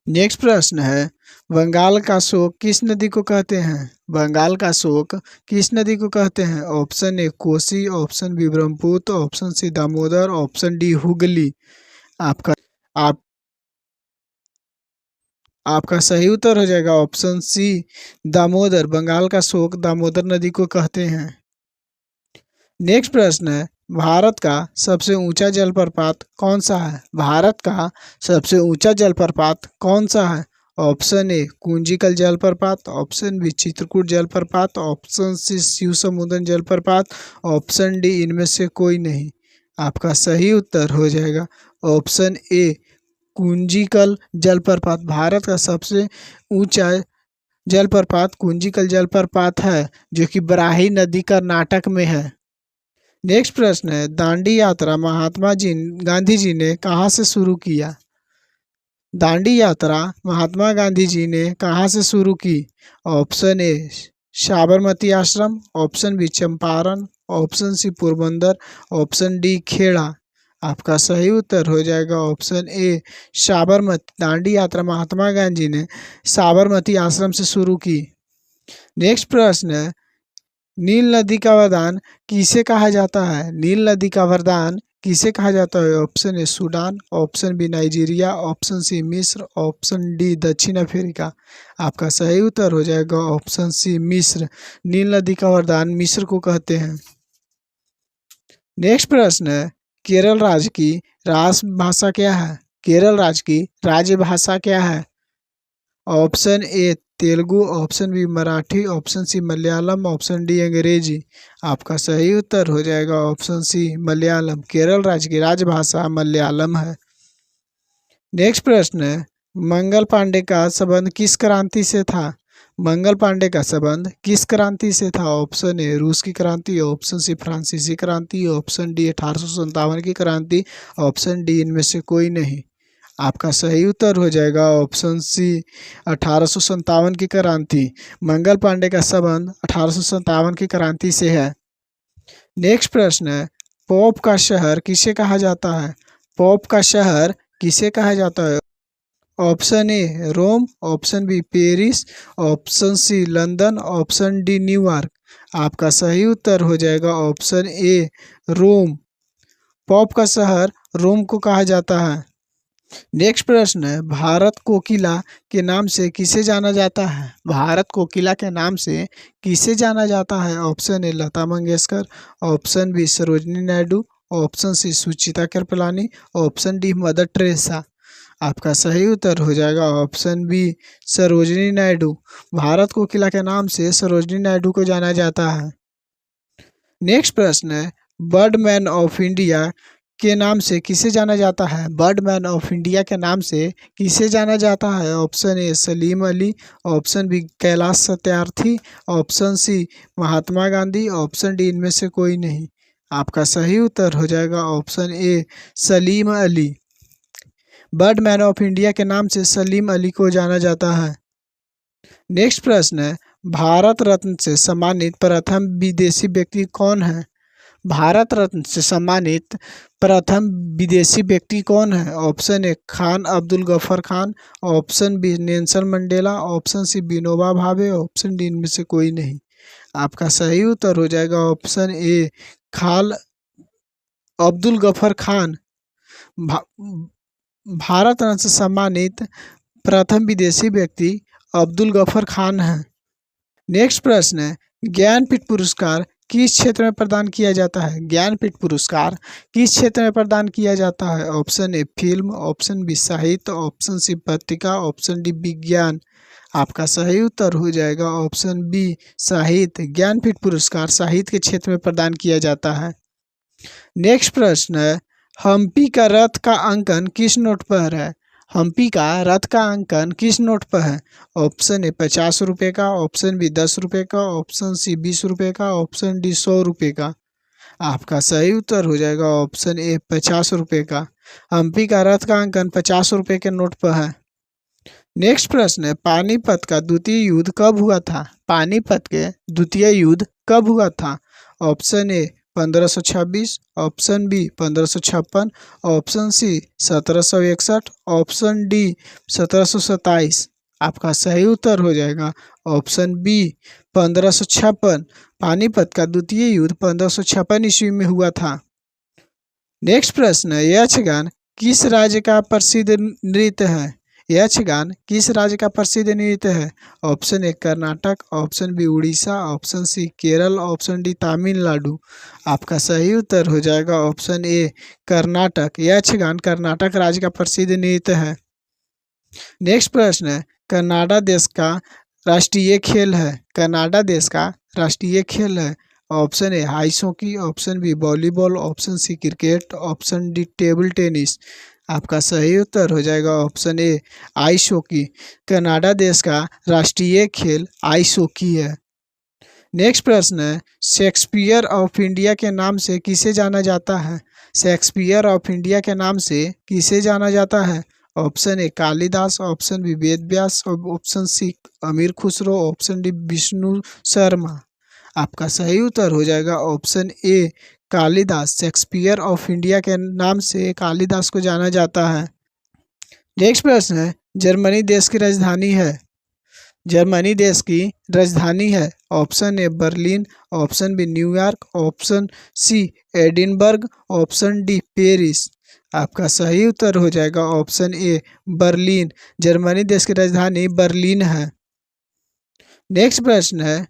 नेक्स्ट प्रश्न है, बंगाल का शोक किस नदी को कहते हैं? बंगाल का शोक किस नदी को कहते हैं? Option A Kosi, option B Brahmaputra, option C Damodar, option D Hooghly. आपका आप आपका सही उत्तर हो जाएगा ऑप्शन सी दामोदर। बंगाल का शोक दामोदर नदी को कहते हैं। नेक्स्ट प्रश्न है, भारत का सबसे ऊंचा जलप्रपात कौन सा है? भारत का सबसे ऊंचा जलप्रपात कौन सा है? ऑप्शन ए कुंजिकल जलप्रपात, ऑप्शन बी चित्रकूट जलप्रपात, ऑप्शन सी शिव समुद्र जलप्रपात, ऑप्शन डी इनमें से कोई नहीं। आपका सही उत्तर हो जाएगा ऑप्शन ए कुंजिकल जलप्रपात। भारत का सबसे ऊंचा जलप्रपात कुंजिकल जलप्रपात है, जो कि बराही नदी कर्नाटक में है। नेक्स्ट प्रश्न है, दांडी यात्रा महात्मा जी गांधी जी ने कहाँ से शुरू किया? दांडी यात्रा महात्मा गांधी जी ने कहाँ से शुरू की? Option A Sabarmati Ashram, option B Champaran, option C Porbandar, option D Kheda. आपका सही उत्तर हो जाएगा ऑप्शन ए साबरमती। दांडी यात्रा महात्मा गांधी ने साबरमती आश्रम से शुरू की। नेक्स्ट प्रश्न है, नील नदी का वरदान किसे कहा जाता है? नील नदी का वरदान किसे कहा जाता है? Option A Sudan, option B Nigeria, option C मिस्र, ऑप्शन डी दक्षिण अफ्रीका। आपका सही उत्तर हो जाएगा ऑप्शन सी मिस्र। नील नदी का वरदान मिस्र को कहते हैं। नेक्स्ट प्रश्न है, केरल राज्य की राजभाषा क्या है? केरल राज्य की राजभाषा क्या है? Option A Telugu, option B Marathi, option C Malayalam, option D अंग्रेजी। आपका सही उत्तर हो जाएगा ऑप्शन सी मलयालम। केरल राज्य की राजभाषा मलयालम है। नेक्स्ट प्रश्न है, मंगल पांडे का संबंध किस क्रांति से था? मंगल पांडे का संबंध किस क्रांति से था? ऑप्शन ए रूस की क्रांति, ऑप्शन सी फ्रांसीसी क्रांति, ऑप्शन डी 1857 की क्रांति, ऑप्शन डी इनमें से कोई नहीं। आपका सही उत्तर हो जाएगा ऑप्शन सी 1857 की क्रांति। मंगल पांडे का संबंध 1857 की क्रांति से है। नेक्स्ट प्रश्न है, पोप का शहर किसे कहा जाता है? पोप का शहर किसे कहा जाता है? Option A Rome, option B Paris, option C London, option D New York. आपका सही उत्तर हो जाएगा ऑप्शन ए रोम। पोप का शहर रोम को कहा जाता है। नेक्स्ट प्रश्न है, भारत कोकिला के नाम से किसे जाना जाता है? भारत कोकिला के नाम से किसे जाना जाता है? Option A Lata Mangeshkar, option B Sarojini Naidu, option C Suchita Kripalani, option D mother Teresa. आपका सही उत्तर हो जाएगा ऑप्शन बी सरोजिनी नायडू। भारत कोकिला के नाम से सरोजिनी नायडू को जाना जाता है। नेक्स्ट प्रश्न है, बर्डमैन ऑफ इंडिया के नाम से किसे जाना जाता है? बर्डमैन ऑफ इंडिया के नाम से किसे जाना जाता है? Option A Salim Ali, option B Kailash Satyarthi, option C Mahatma Gandhi, option D इनमें से कोई नहीं। आपका सही उत्तर हो जाएगा option A Salim Ali. Birdman of India के नाम से सलीम अली को जाना जाता है। नेक्स्ट प्रश्न है, भारत रत्न से सम्मानित प्रथम विदेशी व्यक्ति कौन है? भारत रत्न से सम्मानित प्रथम विदेशी व्यक्ति कौन है? Option A Khan Abdul Gruffudd Khan, option B Nelson Mandela, option C Vinoba Bhave, option D इनमें से कोई नहीं। आपका सही उत्तर हो जाएगा option A Khan Abdul Gruffudd Khan. Bharat Ratna से सम्मानित प्रथम विदेशी व्यक्ति अब्दुल गफर खान है। नेक्स्ट प्रश्न है, ज्ञानपीठ पुरस्कार किस क्षेत्र में प्रदान किया जाता है? ज्ञानपीठ पुरस्कार किस क्षेत्र में प्रदान किया जाता है? Option A film, option B साहित्य, ऑप्शन सी पत्रिका, ऑप्शन डी विज्ञान। आपका सही उत्तर हो जाएगा ऑप्शन बी साहित्य। ज्ञानपीठ पुरस्कार साहित्य के क्षेत्र में प्रदान किया जाता है। नेक्स्ट प्रश्न है, हम्पी का रथ का अंकन किस नोट पर है? हम्पी का रथ का अंकन किस नोट पर है? ऑप्शन ए 50 रुपये का, ऑप्शन बी 10 रुपये का, ऑप्शन सी 20 रुपये का, ऑप्शन डी 100 रुपये का। आपका सही उत्तर हो जाएगा ऑप्शन ए 50 रुपये का। हम्पी का रथ का अंकन 50 रुपये के नोट पर है। नेक्स्ट प्रश्न है, पानीपत का द्वितीय युद्ध कब हुआ था? पानीपत के द्वितीय युद्ध कब हुआ था? Option A 1526, option B 1556, option C 1761, option D 1727। आपका सही उत्तर हो जाएगा ऑप्शन बी 1556। पानीपत का द्वितीय युद्ध 1556 ईस्वी में हुआ था। नेक्स्ट प्रश्न है, यक्षगान किस राज्य का प्रसिद्ध नृत्य है? यक्षगान किस राज्य का प्रसिद्ध नृत्य है? Option A Karnataka, option B Orissa, option C Kerala, option D Tamil Nadu. आपका सही उत्तर हो जाएगा ऑप्शन ए कर्नाटक। यक्षगान कर्नाटक राज्य का प्रसिद्ध नृत्य है। नेक्स्ट प्रश्न है, कनाडा देश का राष्ट्रीय खेल है? कनाडा देश का राष्ट्रीय खेल है। Option A ice hockey, option B volleyball, option C cricket, option D table tennis. आपका सही उत्तर हो जाएगा option A ice hockey. Canada देश का राष्ट्रीय खेल आइस हॉकी है। नेक्स्ट प्रश्न है, शेक्सपियर ऑफ इंडिया के नाम से किसे जाना जाता है? शेक्सपियर ऑफ इंडिया के नाम से किसे जाना जाता है? Option A Kalidas, option B Ved Vyas, option C Amir Khusro, option D Vishnu Sharma. आपका सही उत्तर हो जाएगा option A Kalidas. Shakespeare of India के नाम से कालिदास को जाना जाता है। नेक्स्ट प्रश्न है, जर्मनी देश की राजधानी है? जर्मनी देश की राजधानी है। Option A Berlin, option B New York, option C Edinburgh, option D Paris. आपका सही उत्तर हो जाएगा ऑप्शन ए बर्लिन। जर्मनी देश की राजधानी बर्लिन है। नेक्स्ट प्रश्न है,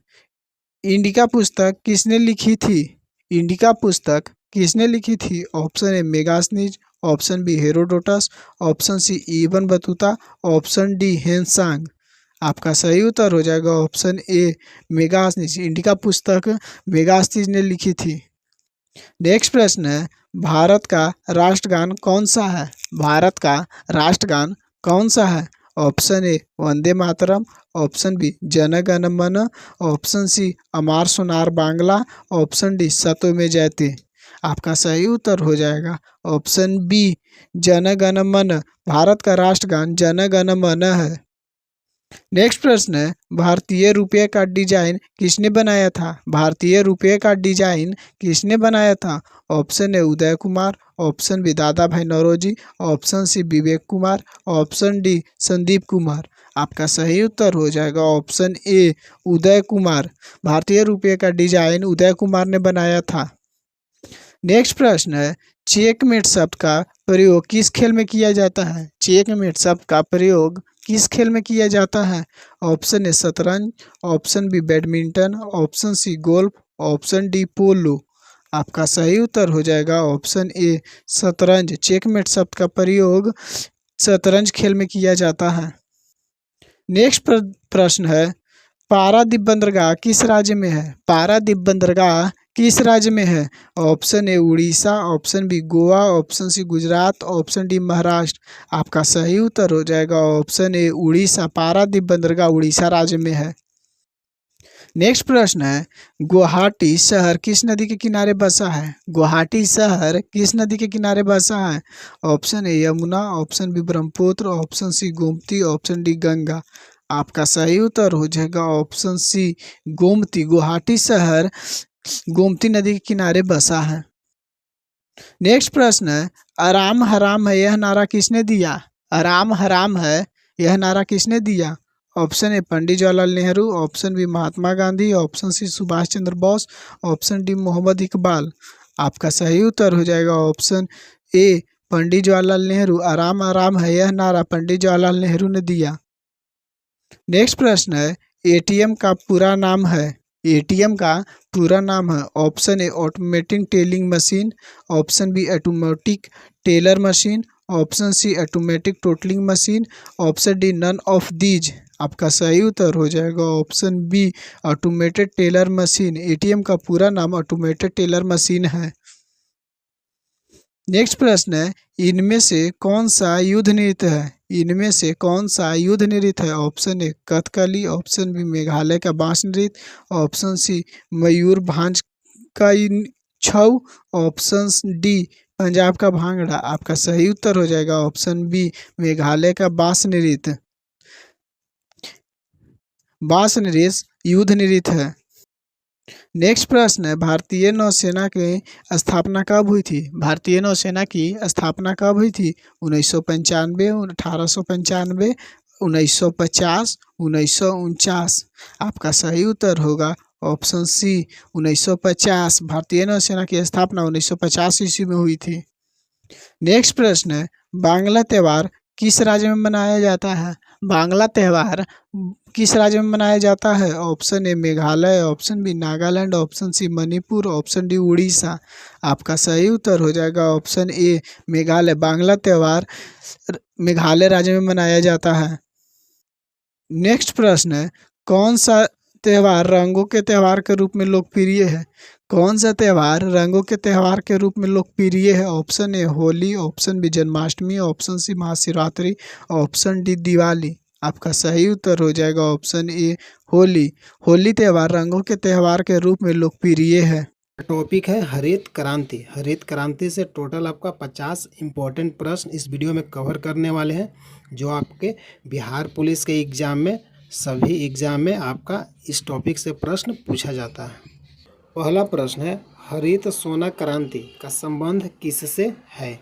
इंडिका पुस्तक किसने लिखी थी? इंडिका पुस्तक किसने लिखी थी? Option A Megasthenes, option B Herodotus, option C Ibn Battuta, option D Hiuen Tsang. आपका सही उत्तर हो जाएगा ऑप्शन ए मेगास्थनीज। इंडिका पुस्तक मेगास्थनीज ने लिखी थी। नेक्स्ट प्रश्न है, भारत का राष्ट्रगान कौन सा है? भारत का राष्ट्रगान कौन सा है? Option A Vande Mataram, option B Jana Gana Mana, option C Amar Sonar Bangla, option D सतो में जयते। आपका सही उत्तर हो जाएगा ऑप्शन बी जन गण मन। भारत का राष्ट्रगान जन गण मन है। नेक्स्ट प्रश्न है, भारतीय रुपये का डिजाइन किसने बनाया था? भारतीय रुपये का डिजाइन किसने बनाया था? Option A Uday Kumar, option B Dadabhai Naoroji, option C Vivek Kumar, option D Sandeep Kumar. आपका सही उत्तर हो जाएगा ऑप्शन ए उदय कुमार। भारतीय रुपये का डिजाइन उदय कुमार ने बनाया था। नेक्स्ट प्रश्न है, चेकमेट शब्द का प्रयोग किस खेल में किया जाता है? चेकमेट शब्द का प्रयोग किस खेल में किया जाता है? ऑप्शन ए शतरंज, option B badminton, option C golf, option D polo. आपका सही उत्तर हो जाएगा ऑप्शन ए शतरंज। चेकमेट शब्द का प्रयोग शतरंज खेल में किया जाता है। नेक्स्ट प्रश्न है, पारादीप बंदरगाह किस राज्य में है? पारादीप बंदरगाह किस राज्य में है? Option A Orissa, option B Goa, option C Gujarat, option D Maharashtra. आपका सही उत्तर हो जाएगा ऑप्शन ए उड़ीसा। पारादीप बंदरगाह उड़ीसा राज्य में है। नेक्स्ट प्रश्न है, गुवाहाटी शहर किस नदी के किनारे बसा है? गुवाहाटी शहर किस नदी के किनारे बसा है? Option A Yamuna, option B Brahmaputra, option C Gomti, option D Ganga. आपका सही उत्तर हो जाएगा ऑप्शन सी गोमती। गुवाहाटी शहर गोमती नदी के किनारे बसा है। नेक्स्ट प्रश्न है, आराम हराम है यह नारा किसने दिया? आराम हराम है यह नारा किसने दिया? Option A Pandit Jawaharlal Nehru, option B Mahatma Gandhi, option C Subhash Chandra Bose, option D Mohammad Iqbal. आपका सही उत्तर हो जाएगा ऑप्शन ए पंडित जवाहरलाल नेहरू। आराम आराम है यह नारा पंडित जवाहरलाल नेहरू ने दिया। नेक्स्ट प्रश्न है, एटीएम का पूरा नाम है? एटीएम का पूरा नाम है। Option A automatic telling machine, option B automatic teller machine, option C automatic totalling machine, option D none of these. आपका सही उत्तर हो जाएगा option B automated teller machine. ATM का पूरा नाम ऑटोमेटेड टेलर मशीन है। नेक्स्ट प्रश्न है, इनमें से कौन सा युद्ध नृत्य है? इनमें से कौन सा युद्ध नृत्य है? Option A Kathakali, option B Meghalaya का बांस नृत्य, ऑप्शन सी मयूर भांज का छऊ, ऑप्शन डी पंजाब का भांगड़ा। आपका सही उत्तर हो जाएगा ऑप्शन बी मेघालय का बांस नृत्य। बांस नृत्य युद्ध नृत्य है। नेक्स्ट प्रश्न है भारतीय नौसेना की स्थापना कब हुई थी? भारतीय नौसेना की स्थापना कब हुई थी? 1995, 1895, 1950, 1949। आपका सही उत्तर होगा ऑप्शन सी 1950। भारतीय नौसेना की स्थापना 1950 ईस्वी में हुई थी। नेक्स्ट प्रश्न है बांग्ला त्यौहार किस राज्य में मनाया जाता है? बांग्ला त्यौहार किस राज्य में मनाया जाता है? Option A Meghalaya, option B Nagaland, option C Manipur, option D Orissa. आपका सही उत्तर हो जाएगा ऑप्शन ए मेघालय। बांग्ला त्यौहार मेघालय राज्य में मनाया जाता है। नेक्स्ट प्रश्न है कौन सा त्यौहार रंगों के त्यौहार के रूप में लोकप्रिय है? कौन सा त्यौहार रंगों के त्यौहार के रूप में लोकप्रिय है? Option A Holi, option B Janmashtami, option C Mahashivratri, option D Diwali. आपका सही उत्तर हो जाएगा ऑप्शन ए होली। होली त्यौहार रंगों के त्यौहार के रूप में लोकप्रिय है। टॉपिक है हरित क्रांति। हरित क्रांति से टोटल आपका 50 इम्पोर्टेंट प्रश्न इस वीडियो में कवर करने वाले हैं, जो आपके बिहार पुलिस के एग्ज़ाम में सभी एग्ज़ाम में आपका इस टॉपिक से प्रश्न पूछा जाता है। पहला प्रश्न है हरित सोना क्रांति का संबंध किससे है?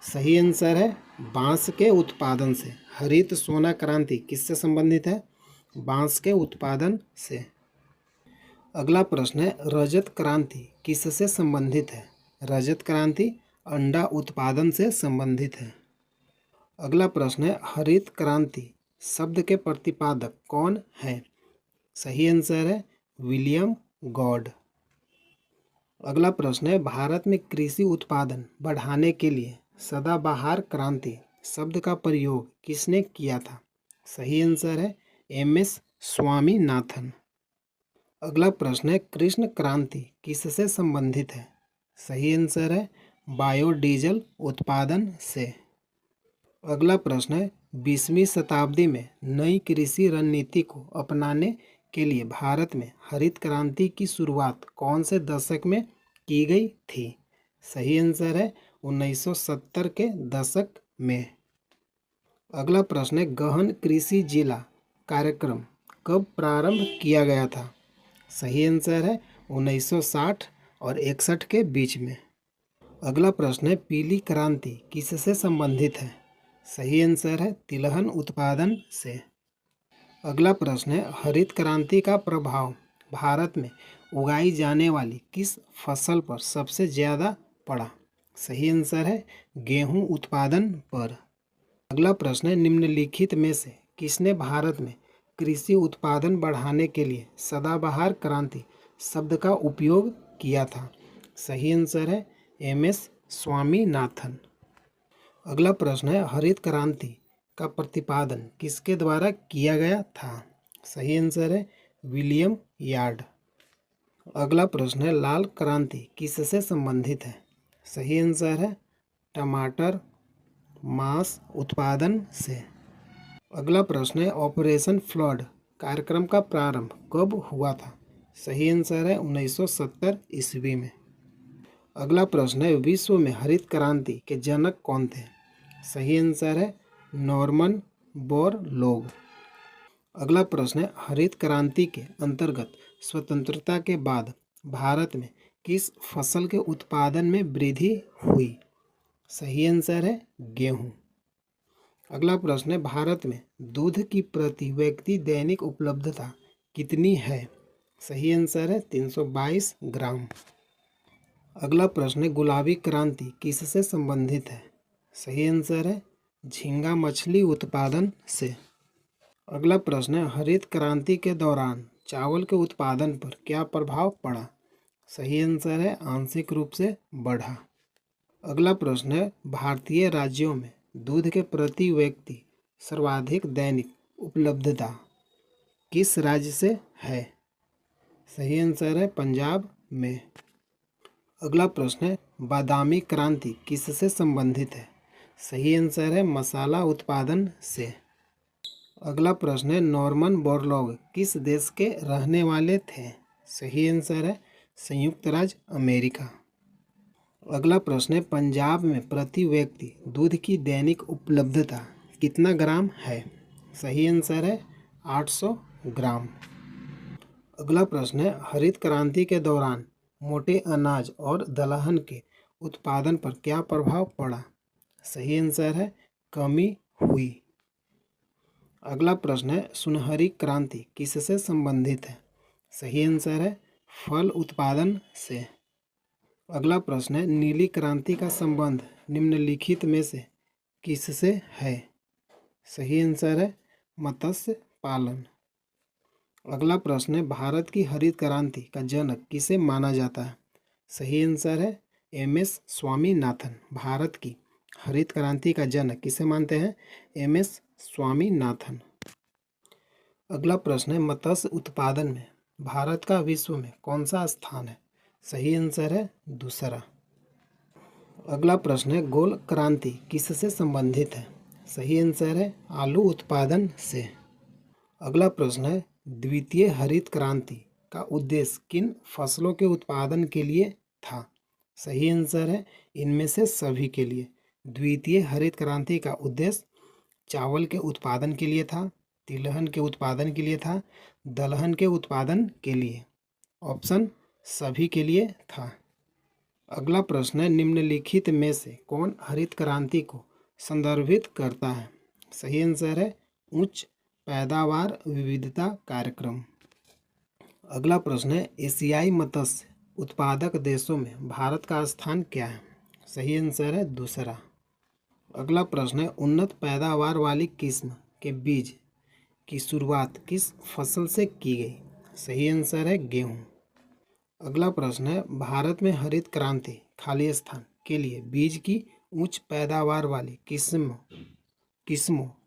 सही आंसर है बांस के उत्पादन से। हरित सोना क्रांति किससे संबंधित है? बांस के उत्पादन से। अगला प्रश्न है रजत क्रांति किससे संबंधित है? रजत क्रांति अंडा उत्पादन से संबंधित है। अगला प्रश्न है हरित क्रांति शब्द के प्रतिपादक कौन है? सही आंसर है विलियम गॉड। अगला प्रश्न है भारत में कृषि उत्पादन बढ़ाने के लिए सदाबहार क्रांति शब्द का प्रयोग किसने किया था? सही आंसर है एम.एस. स्वामीनाथन। अगला प्रश्न है कृष्ण क्रांति किससे संबंधित है? सही आंसर है बायोडीजल उत्पादन से। अगला प्रश्न है 20वीं शताब्दी में नई कृषि रणनीति को अपनाने के लिए भारत में हरित क्रांति की शुरुआत कौन से दशक में की गई थी? सही आंसर है 1970 के दशक में। अगला प्रश्न है गहन कृषि जिला कार्यक्रम कब प्रारंभ किया गया था? सही आंसर है 1960 और 61 के बीच में। अगला प्रश्न है पीली क्रांति किससे संबंधित है? सही आंसर है तिलहन उत्पादन से। अगला प्रश्न है हरित क्रांति का प्रभाव भारत में उगाई जाने वाली किस फसल पर सबसे ज़्यादा पड़ा? सही आंसर है गेहूं उत्पादन पर। अगला प्रश्न है निम्नलिखित में से किसने भारत में कृषि उत्पादन बढ़ाने के लिए सदाबहार क्रांति शब्द का उपयोग किया था? सही आंसर है एम.एस. स्वामीनाथन। अगला प्रश्न है हरित क्रांति का प्रतिपादन किसके द्वारा किया गया था? सही आंसर है विलियम यार्ड। अगला प्रश्न है लाल क्रांति किससे संबंधित है? सही आंसर है टमाटर मांस उत्पादन से। अगला प्रश्न है ऑपरेशन फ्लड कार्यक्रम का प्रारंभ कब हुआ था? सही आंसर है 1970 ईस्वी में। अगला प्रश्न है विश्व में हरित क्रांति के जनक कौन थे? सही आंसर है नॉर्मन बोरलॉग। अगला प्रश्न है हरित क्रांति के अंतर्गत स्वतंत्रता के बाद भारत में किस फसल के उत्पादन में वृद्धि हुई? सही आंसर है गेहूँ। अगला प्रश्न है भारत में दूध की प्रति व्यक्ति दैनिक उपलब्धता कितनी है? सही आंसर है 322 ग्राम। अगला प्रश्न है गुलाबी क्रांति किससे संबंधित है? सही आंसर है झींगा मछली उत्पादन से। अगला प्रश्न है हरित क्रांति के दौरान चावल के उत्पादन पर क्या प्रभाव पड़ा? सही आंसर है आंशिक रूप से बढ़ा। अगला प्रश्न है भारतीय राज्यों में दूध के प्रति व्यक्ति सर्वाधिक दैनिक उपलब्धता किस राज्य से है? सही आंसर है पंजाब में। अगला प्रश्न है बादामी क्रांति किससे संबंधित है? सही आंसर है मसाला उत्पादन से। अगला प्रश्न है नॉर्मन बोरलॉग किस देश के रहने वाले थे? सही आंसर है संयुक्त राज्य अमेरिका। अगला प्रश्न है, पंजाब में प्रति व्यक्ति दूध की दैनिक उपलब्धता कितना ग्राम है? सही आंसर है 800 ग्राम। अगला प्रश्न है, हरित क्रांति के दौरान मोटे अनाज और दलहन के उत्पादन पर क्या प्रभाव पड़ा? सही आंसर है कमी हुई। अगला प्रश्न है, सुनहरी क्रांति किससे संबंधित है? सही आंसर है फल उत्पादन से। अगला प्रश्न है, नीली क्रांति का संबंध निम्नलिखित में से किससे है? सही आंसर है मत्स्य पालन। अगला प्रश्न है, भारत की हरित क्रांति का जनक किसे माना जाता है? सही आंसर है एम.एस. स्वामीनाथन। भारत की हरित क्रांति का जनक किसे मानते हैं? एम.एस. स्वामीनाथन। अगला प्रश्न है, मत्स्य उत्पादन में भारत का विश्व में कौन सा स्थान है? सही आंसर है दूसरा। अगला प्रश्न है, गोल क्रांति किससे संबंधित है? सही आंसर है आलू उत्पादन से। अगला प्रश्न है, द्वितीय हरित क्रांति का उद्देश्य किन फसलों के उत्पादन के लिए था? सही आंसर है इनमें से सभी के लिए। द्वितीय हरित क्रांति का उद्देश्य चावल के उत्पादन के लिए था, तिलहन के उत्पादन के लिए था, दलहन के उत्पादन के लिए। ऑप्शन सभी के लिए था। अगला प्रश्न है, निम्नलिखित में से कौन हरित क्रांति को संदर्भित करता है? सही आंसर है उच्च पैदावार विविधता कार्यक्रम। अगला प्रश्न है, एशियाई मत्स्य उत्पादक देशों में भारत का स्थान क्या है? सही आंसर है दूसरा। अगला प्रश्न है, उन्नत पैदावार वाली किस्म के बीज की शुरुआत किस फसल से की गई? सही आंसर है गेहूँ। अगला प्रश्न है, भारत में हरित क्रांति खाली स्थान के लिए बीज की उच्च पैदावार वाली किस्मों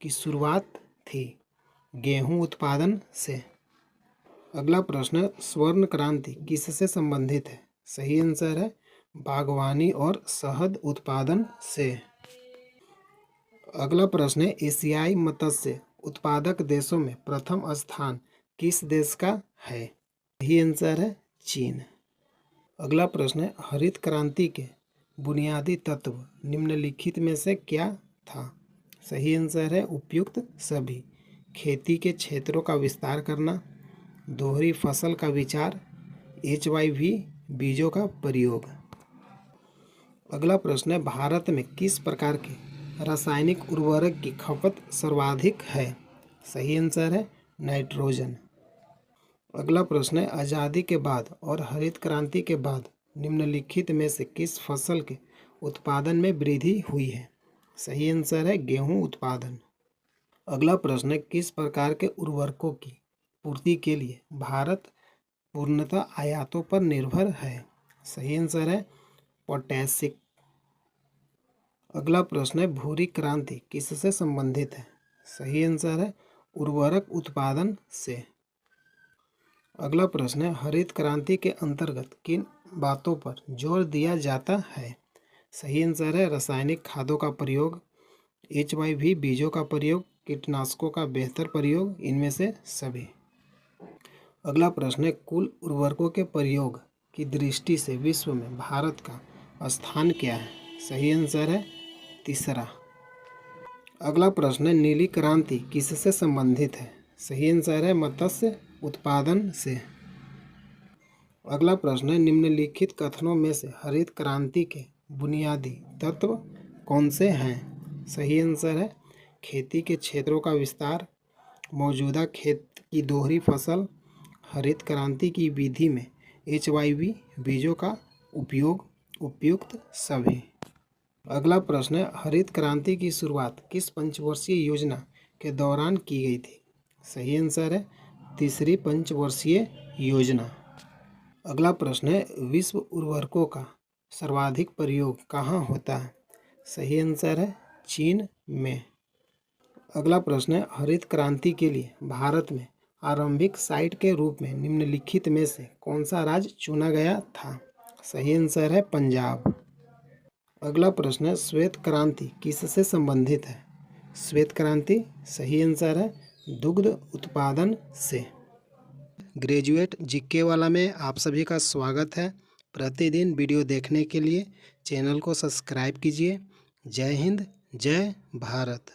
की शुरुआत थी। गेहूं उत्पादन से। अगला प्रश्न, स्वर्ण क्रांति किससे संबंधित है? सही आंसर है बागवानी और शहद उत्पादन से। अगला प्रश्न है, एशियाई मत्स्य उत्पादक देशों में प्रथम स्थान किस देश का है? सही आंसर है चीन। अगला प्रश्न है, हरित क्रांति के बुनियादी तत्व निम्नलिखित में से क्या था? सही आंसर है उपयुक्त सभी। खेती के क्षेत्रों का विस्तार करना, दोहरी फसल का विचार, HYV बीजों का प्रयोग। अगला प्रश्न है, भारत में किस प्रकार के रासायनिक उर्वरक की खपत सर्वाधिक है? सही आंसर है नाइट्रोजन। अगला प्रश्न है, आज़ादी के बाद और हरित क्रांति के बाद निम्नलिखित में से किस फसल के उत्पादन में वृद्धि हुई है? सही आंसर है गेहूं उत्पादन। अगला प्रश्न है, किस प्रकार के उर्वरकों की पूर्ति के लिए भारत पूर्णतः आयातों पर निर्भर है? सही आंसर है पोटैशियम। अगला प्रश्न है, भूरी क्रांति किससे संबंधित है? सही आंसर है उर्वरक उत्पादन से। अगला प्रश्न है, हरित क्रांति के अंतर्गत किन बातों पर जोर दिया जाता है? सही आंसर है रासायनिक खादों का प्रयोग, HYV बीजों का प्रयोग, कीटनाशकों का बेहतर प्रयोग, इनमें से सभी। अगला प्रश्न है, कुल उर्वरकों के प्रयोग की दृष्टि से विश्व में भारत का स्थान क्या है? सही आंसर है तीसरा। अगला प्रश्न है, नीली क्रांति किससे संबंधित है? सही आंसर है मत्स्य उत्पादन से। अगला प्रश्न है, निम्नलिखित कथनों में से हरित क्रांति के बुनियादी तत्व कौन से हैं? सही आंसर है खेती के क्षेत्रों का विस्तार, मौजूदा खेत की दोहरी फसल, हरित क्रांति की विधि में HYV बीजों का उपयोग, उपयुक्त सभी। अगला प्रश्न है, हरित क्रांति की शुरुआत किस पंचवर्षीय योजना के दौरान की गई थी? सही आंसर है तीसरी पंचवर्षीय योजना। अगला प्रश्न है, विश्व उर्वरकों का सर्वाधिक प्रयोग कहाँ होता है? सही आंसर है चीन में। अगला प्रश्न है, हरित क्रांति के लिए भारत में आरंभिक साइट के रूप में निम्नलिखित में से कौन सा राज्य चुना गया था? सही आंसर है पंजाब। अगला प्रश्न है, श्वेत क्रांति किससे संबंधित है? श्वेत क्रांति सही आंसर है दुग्ध उत्पादन से। ग्रेजुएट जीके वाला में आप सभी का स्वागत है। प्रतिदिन वीडियो देखने के लिए चैनल को सब्सक्राइब कीजिए। जय हिंद, जय भारत।